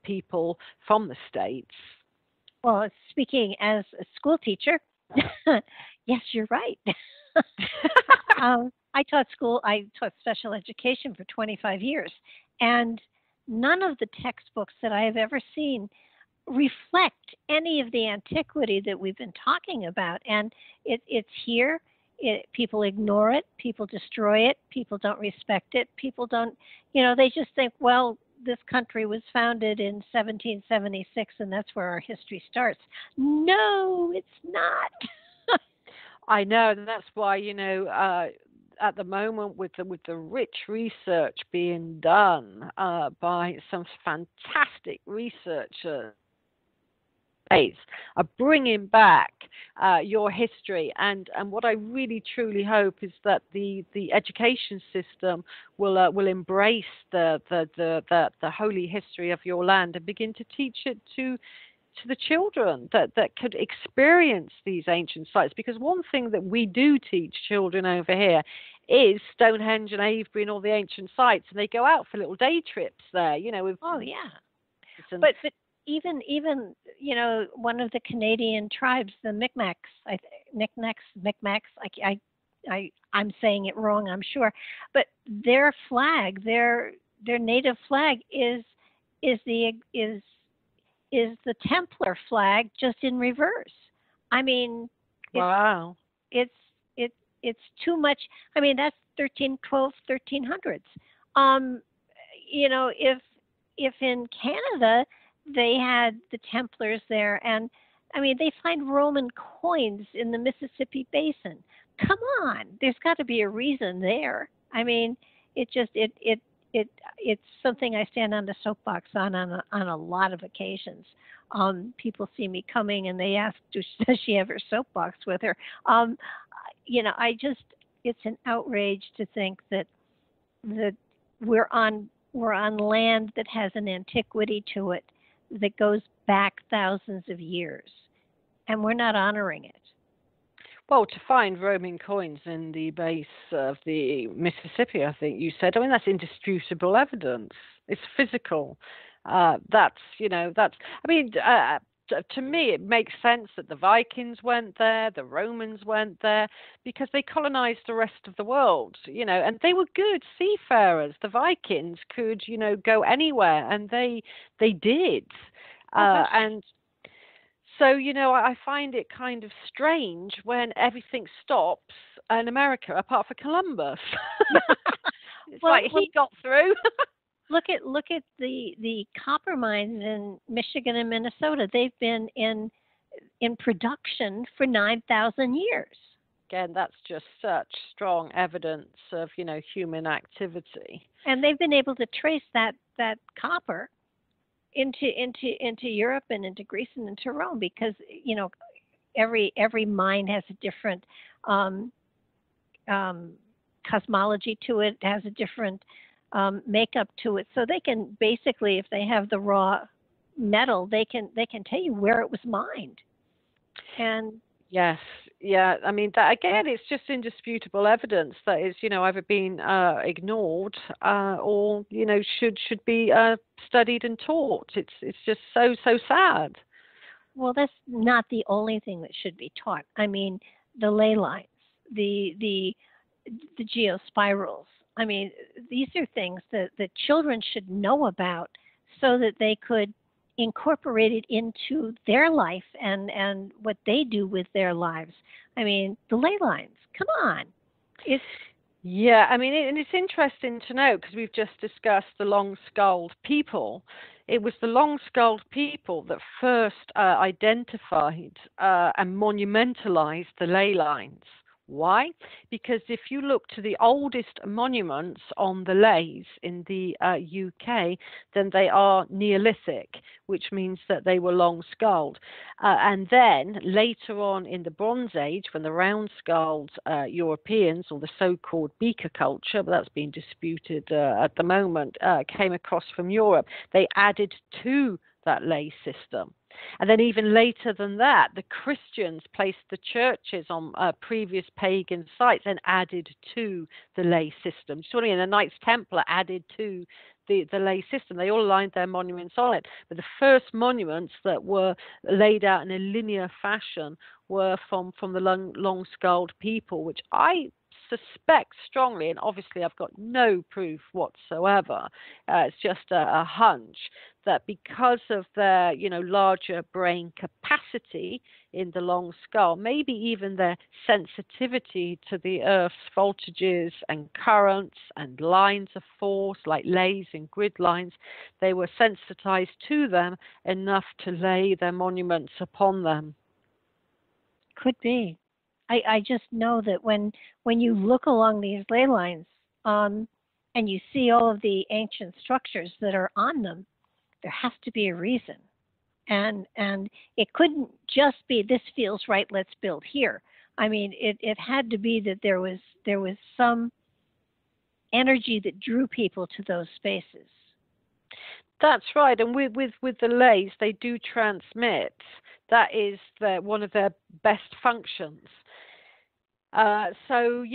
people from the States. Well, speaking as a school teacher, yes, you're right. I taught special education for 25 years, and none of the textbooks that I have ever seen reflect any of the antiquity that we've been talking about. And it's here. People ignore it. People destroy it. People don't respect it. People don't, they just think, well, this country was founded in 1776 and that's where our history starts. No, it's not. I know, and that's why, at the moment, with the rich research being done by some fantastic researchers, are bringing back your history, and what I really truly hope is that the education system will embrace the holy history of your land and begin to teach it to the children that could experience these ancient sites. Because one thing that we do teach children over here is Stonehenge and Avebury and all the ancient sites, and they go out for little day trips there, Oh yeah. But even one of the Canadian tribes, the Micmacs, I'm saying it wrong, I'm sure, but their flag, their native flag is the Templar flag, just in reverse. I mean, wow, it's too much. I mean, that's 1300s. If in Canada they had the Templars there, and I mean, they find Roman coins in the Mississippi Basin. Come on, there's got to be a reason there. I mean, it's something I stand on the soapbox on a lot of occasions. People see me coming and they ask, does she have her soapbox with her? It's an outrage to think that we're on land that has an antiquity to it that goes back thousands of years, and we're not honoring it. Well, to find Roman coins in the base of the Mississippi, I think you said, I mean, that's indisputable evidence. It's physical. To me, it makes sense that the Vikings went there, the Romans went there, because they colonized the rest of the world, and they were good seafarers. The Vikings could, go anywhere, and they did. And so, I find it kind of strange when everything stops in America, apart from Columbus. It's like he got through. Look at the copper mines in Michigan and Minnesota. They've been in production for 9,000 years. again, that's just such strong evidence of, human activity. And they've been able to trace that copper into Europe and into Greece and into Rome, because every mine has a different cosmology to it, has a different makeup to it. So they can basically, if they have the raw metal, they can tell you where it was mined. And yes, yeah. I mean, that again, it's just indisputable evidence that is, either been ignored or should be studied and taught. It's just so sad. Well, that's not the only thing that should be taught. I mean, the ley lines, the geospirals. I mean, these are things that children should know about so that they could incorporate it into their life and what they do with their lives. I mean, the ley lines, come on. Yeah, I mean, and it's interesting to note, because we've just discussed the long-skulled people. It was the long-skulled people that first identified and monumentalized the ley lines. Why? Because if you look to the oldest monuments on the leys in the UK, then they are Neolithic, which means that they were long-skulled. And then later on in the Bronze Age, when the round-skulled Europeans, or the so-called beaker culture, but that's being disputed at the moment, came across from Europe, they added to that ley system. And then even later than that, the Christians placed the churches on previous pagan sites and added to the ley system. So the Knights Templar added to the ley system. They all aligned their monuments on it. But the first monuments that were laid out in a linear fashion were from the long-skulled people, which I suspect strongly, and obviously I've got no proof whatsoever, it's just a hunch, that because of their larger brain capacity in the long skull, maybe even their sensitivity to the Earth's voltages and currents and lines of force like leys and grid lines, they were sensitized to them enough to lay their monuments upon them. Could be. I just know that when you look along these ley lines and you see all of the ancient structures that are on them, there has to be a reason. And it couldn't just be, this feels right, let's build here. I mean, it had to be that there was some energy that drew people to those spaces. That's right, and with the leys, they do transmit. That is one of their best functions. So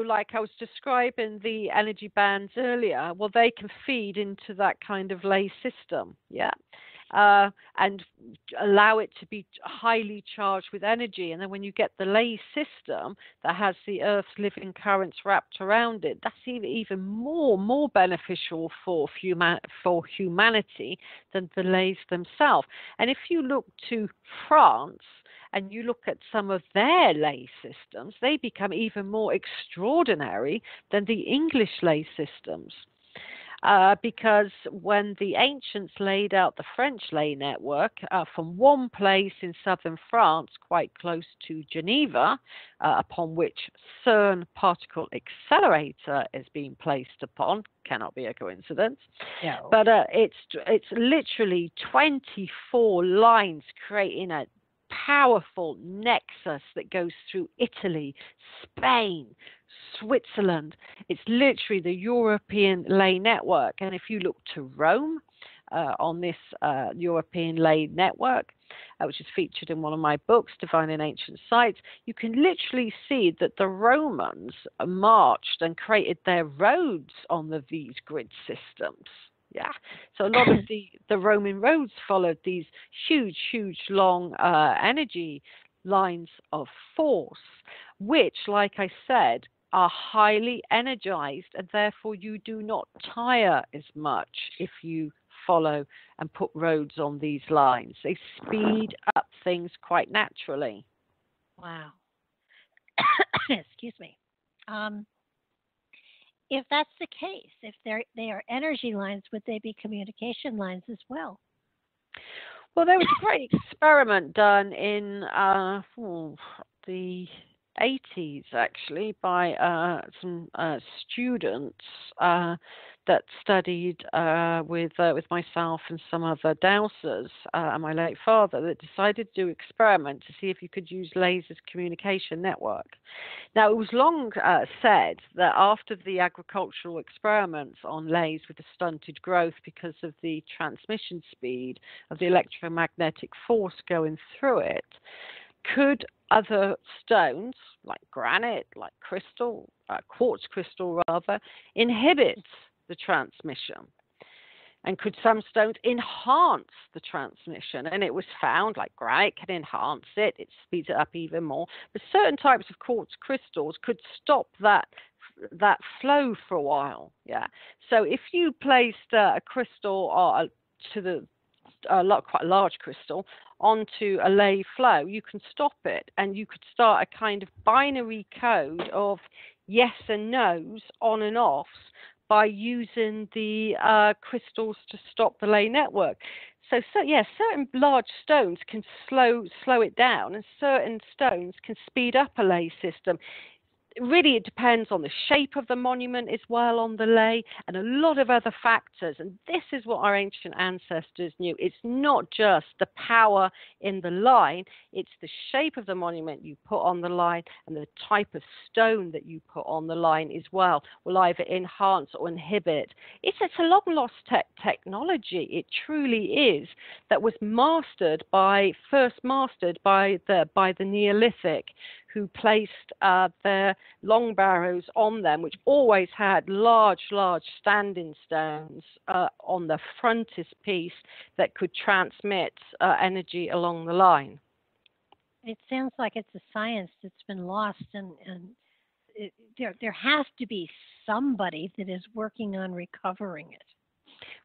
like I was describing the energy bands earlier, well, they can feed into that kind of ley system, and allow it to be highly charged with energy. And then when you get the ley system that has the Earth's living currents wrapped around it, that's even more beneficial for humanity than the leys themselves. And if you look to France, and you look at some of their ley systems, they become even more extraordinary than the English ley systems. Because when the ancients laid out the French ley network from one place in southern France, quite close to Geneva, upon which CERN particle accelerator is being placed upon, cannot be a coincidence. No. But it's literally 24 lines creating a powerful nexus that goes through Italy, Spain, Switzerland. It's literally the European ley network. And if you look to Rome on this European ley network, which is featured in one of my books, Divine and Ancient Sites, you can literally see that the Romans marched and created their roads on these grid systems. Yeah, so a lot of the Roman roads followed these huge, long energy lines of force, which, like I said, are highly energized, and therefore you do not tire as much if you follow and put roads on these lines. They speed up things quite naturally. Wow. Excuse me. If that's the case, if they are energy lines, would they be communication lines as well? Well, there was a great experiment done in 80s, actually, by some students that studied with myself and some other dowsers and my late father, that decided to do an experiment to see if you could use lasers communication network. Now, it was long said that after the agricultural experiments on layers with the stunted growth because of the transmission speed of the electromagnetic force going through it, could other stones, like granite, like crystal, quartz crystal rather, inhibit the transmission? And could some stones enhance the transmission? And it was found, like granite can enhance it, it speeds it up even more. But certain types of quartz crystals could stop that flow for a while. Yeah. So if you placed a crystal to the quite a large crystal onto a lay flow, you can stop it, and you could start a kind of binary code of yes and no's, on and offs, by using the crystals to stop the lay network. So yeah, certain large stones can slow it down, and certain stones can speed up a lay system. Really, it depends on the shape of the monument as well, on the lay, and a lot of other factors. And this is what our ancient ancestors knew. It's not just the power in the line, it's the shape of the monument you put on the line, and the type of stone that you put on the line as well will either enhance or inhibit. It's a long lost technology. It truly is, that was first mastered by the Neolithic, who placed their long barrows on them, which always had large standing stones on the frontispiece that could transmit energy along the line. It sounds like it's a science that's been lost, and there has to be somebody that is working on recovering it.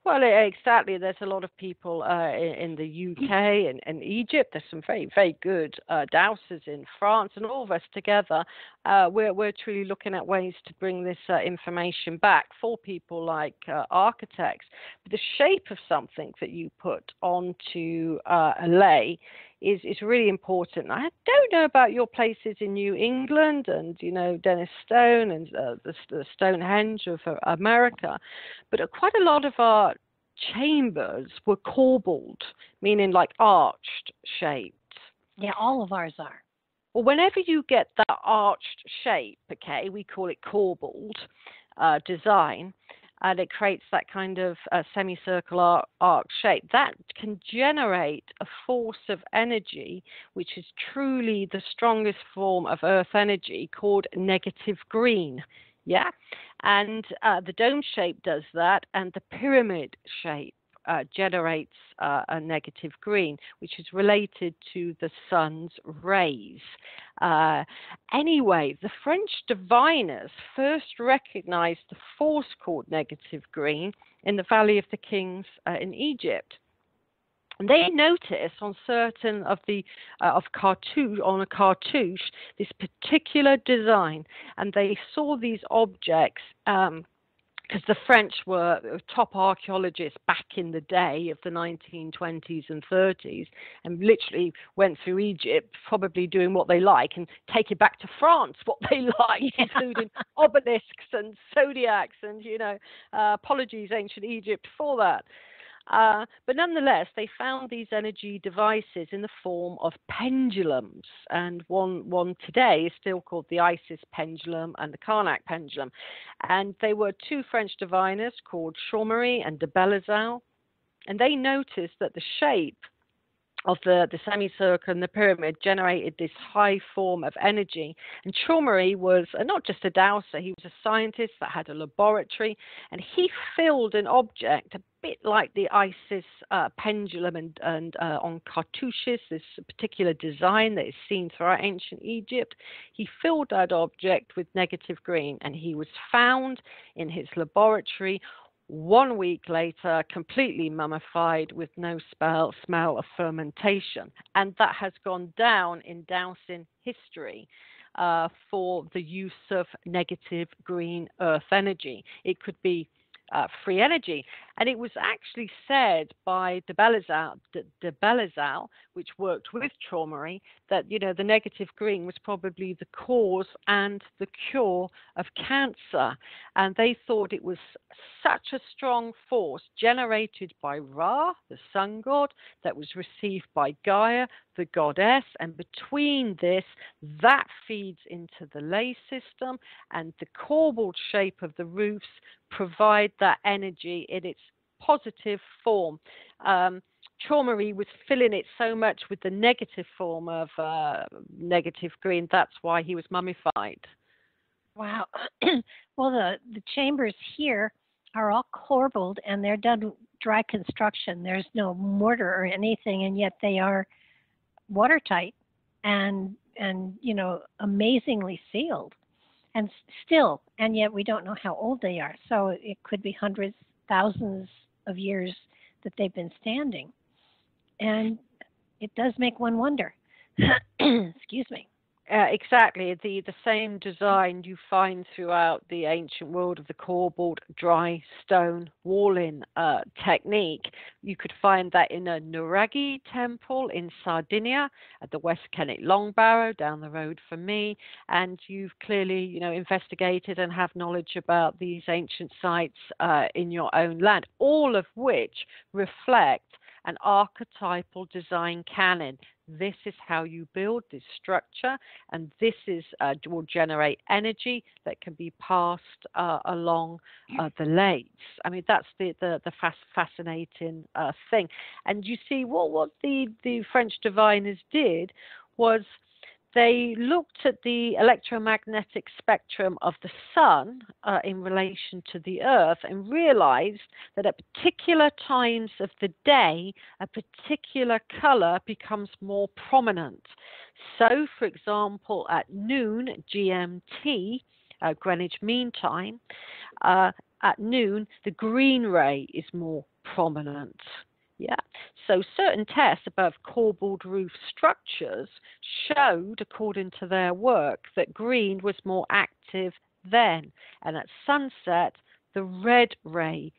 Well, exactly. There's a lot of people in the UK and Egypt. There's some very, very good dowsers in France, and all of us together, we're truly looking at ways to bring this information back for people like architects. But the shape of something that you put onto a lay is really important. I don't know about your places in New England and, Dennis Stone and the Stonehenge of America, but quite a lot of our chambers were corbelled, meaning like arched shaped. Yeah, all of ours are. Well, whenever you get that arched shape, okay, we call it corbelled design, and it creates that kind of semicircular arc shape. That can generate a force of energy, which is truly the strongest form of earth energy, called negative green. Yeah, and the dome shape does that, and the pyramid shape generates a negative green, which is related to the sun's rays. Anyway, the French diviners first recognized the force called negative green in the Valley of the Kings in Egypt. And they notice on certain of the on a cartouche this particular design, and they saw these objects because the French were top archaeologists back in the day of the 1920s and 30s, and literally went through Egypt, probably doing what they like, and take it back to France what they like, including obelisks and zodiacs, and apologies, ancient Egypt, for that. But nonetheless, they found these energy devices in the form of pendulums, and one today is still called the Isis pendulum and the Karnak pendulum. And they were two French diviners called Chaumery and de Belizal, and they noticed that the shape of the semicircle and the pyramid generated this high form of energy. And Chaumery was not just a dowser, he was a scientist that had a laboratory, and he filled an object a bit like the Isis pendulum and on cartouches, this particular design that is seen throughout ancient Egypt. He filled that object with negative green, and he was found in his laboratory 1 week later, completely mummified with no smell of fermentation. And that has gone down in dowsing history for the use of negative green earth energy. It could be free energy. And it was actually said by de Belizal, which worked with Traumery, that, you know, the negative green was probably the cause and the cure of cancer. And they thought it was such a strong force generated by Ra, the sun god, that was received by Gaia, the goddess, and between this, that feeds into the ley system, and the corbelled shape of the roofs provide that energy in its positive form. Traumery was filling it so much with the negative form of negative green. That's why he was mummified. Wow. Well, the chambers here are all corbelled, and they're done dry construction. There's no mortar or anything, and yet they are watertight and you know, amazingly sealed. And still, and yet we don't know how old they are. So it could be hundreds, thousands of years that they've been standing. And it does make one wonder. Excuse me. Exactly. The same design you find throughout the ancient world of the corbelled dry stone walling technique. You could find that in a Nuragi temple in Sardinia, at the West Kennet Long Barrow down the road from me. And you've clearly, you know, investigated and have knowledge about these ancient sites in your own land, all of which reflect an archetypal design canon. This is how you build this structure, and this is will generate energy that can be passed along the lays. I mean, that's the fascinating thing. And you see, what the French diviners did was they looked at the electromagnetic spectrum of the sun in relation to the earth and realized that at particular times of the day, a particular color becomes more prominent. So, for example, at noon GMT, Greenwich Mean Time, at noon, the green ray is more prominent. Yeah, so certain tests above corbelled roof structures showed, according to their work, that green was more active then, and at sunset, the red ray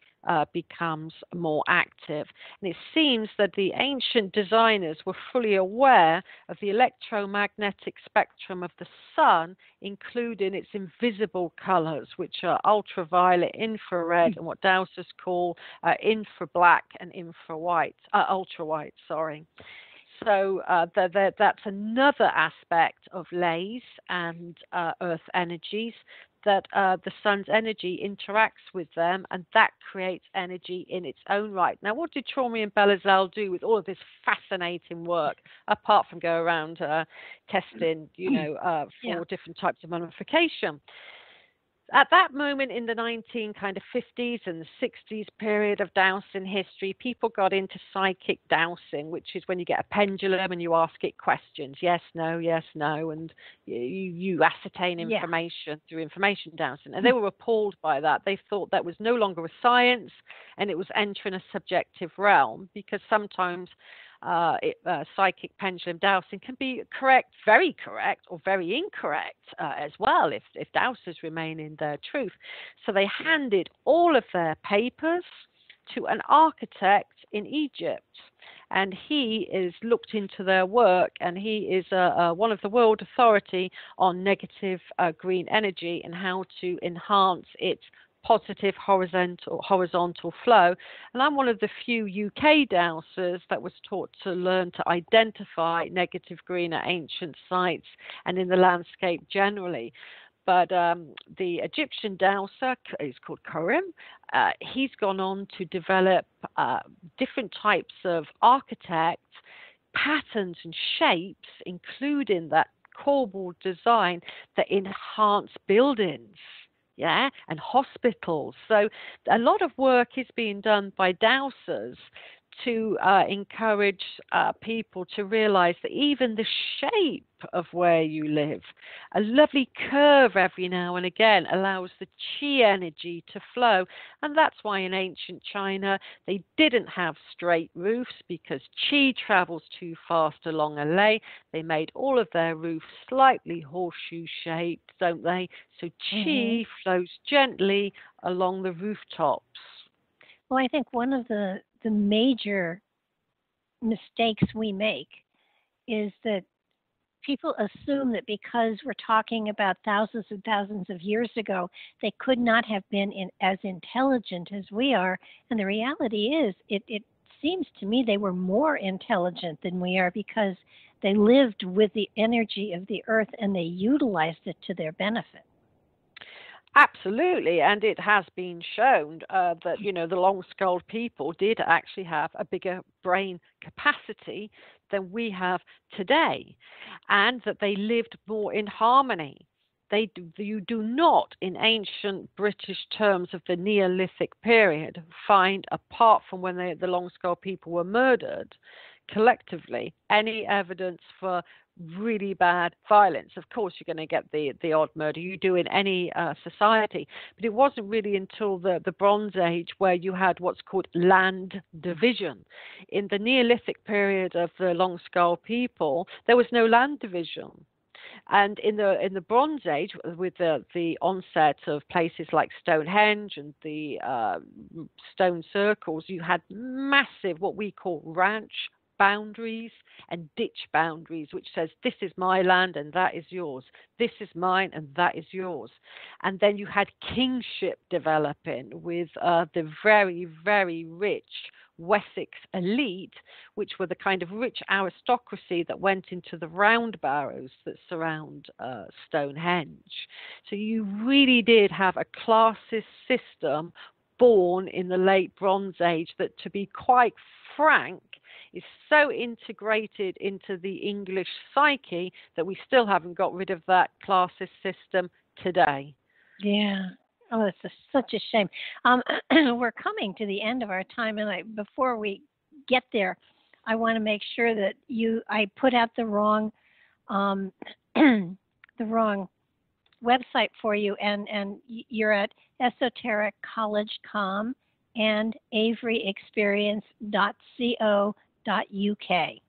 becomes more active. And it seems that the ancient designers were fully aware of the electromagnetic spectrum of the sun, including its invisible colors, which are ultraviolet, infrared, and what dowsers call infrablack and ultrawhite. So that's another aspect of lays and earth energies, that the sun's energy interacts with them, and that creates energy in its own right. Now, what did Traumery and Belizal do with all of this fascinating work, apart from go around testing, for different types of mummification? At that moment in the 50s and the 60s period of dowsing history, people got into psychic dowsing, which is when you get a pendulum and you ask it questions, yes, no, and you ascertain information through information dowsing. And they were appalled by that. They thought that was no longer a science and it was entering a subjective realm, because sometimes psychic pendulum dowsing can be correct, very correct, or very incorrect as well if dowsers remain in their truth. So they handed all of their papers to an architect in Egypt, and he is looked into their work, and he is one of the world authority on negative green energy and how to enhance its positive horizontal flow. And I'm one of the few UK dowsers that was taught to learn to identify negative green at ancient sites and in the landscape generally. But the Egyptian dowser is called Karim. He's gone on to develop different types of architect patterns and shapes, including that corbelled design that enhance buildings. And hospitals. So a lot of work is being done by dowsers to encourage people to realize that even the shape of where you live, a lovely curve every now and again allows the chi energy to flow. And that's why in ancient China they didn't have straight roofs, because chi travels too fast along a ley. They made all of their roofs slightly horseshoe shaped, don't they? So chi flows gently along the rooftops. Well, I think one of the major mistakes we make is that people assume that because we're talking about thousands and thousands of years ago, they could not have been as intelligent as we are. And the reality is, it seems to me they were more intelligent than we are because they lived with the energy of the earth and they utilized it to their benefit. Absolutely, and it has been shown that, the long-skulled people did actually have a bigger brain capacity than we have today, and that they lived more in harmony. You do not, in ancient British terms of the Neolithic period, find, apart from when the long-skulled people were murdered collectively, any evidence for really bad violence. Of course, you're going to get the odd murder. You do in any society. But it wasn't really until the Bronze Age where you had what's called land division. In the Neolithic period of the long-skulled people, there was no land division. And in the Bronze Age, with the onset of places like Stonehenge and the stone circles, you had massive, what we call ranch boundaries and ditch boundaries, which says this is my land and that is yours, this is mine and that is yours. And then you had kingship developing with the very, very rich Wessex elite, which were the kind of rich aristocracy that went into the round barrows that surround Stonehenge. So you really did have a classist system born in the late Bronze Age that, to be quite frank, is so integrated into the English psyche that we still haven't got rid of that classist system today. Yeah. Oh, it's such a shame. We're coming to the end of our time, and before we get there, I want to make sure that I put out the wrong the wrong website for you, and you're at esotericcollege.com and averyexperience.co.uk.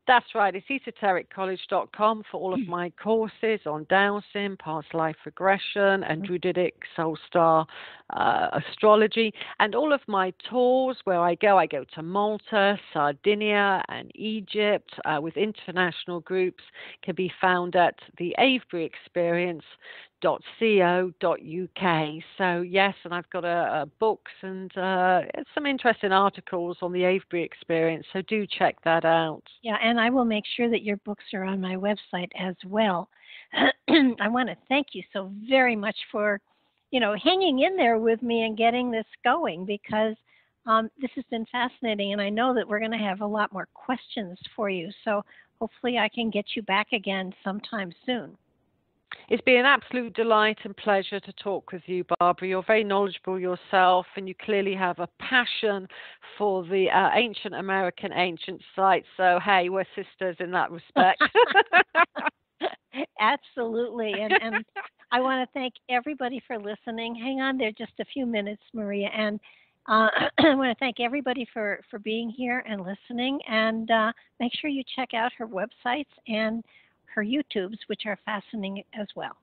That's right. It's esotericcollege.com for all of my courses on dowsing, past life regression, and druidic soul star astrology, and all of my tours where I go to Malta, Sardinia, and Egypt with international groups can be found at the Avebury Experience.co.uk. So yes, and I've got books and some interesting articles on the Avebury Experience, so do check that out. Yeah, and I will make sure that your books are on my website as well. I want to thank you so very much for, hanging in there with me and getting this going, because this has been fascinating, and I know that we're going to have a lot more questions for you. So hopefully I can get you back again sometime soon. It's been an absolute delight and pleasure to talk with you, Barbara. You're very knowledgeable yourself, and you clearly have a passion for the ancient American ancient sites. So, hey, we're sisters in that respect. Absolutely. And I want to thank everybody for listening. Hang on there just a few minutes, Maria. And I want to thank everybody for being here and listening. And make sure you check out her websites and her YouTubes, which are fascinating as well.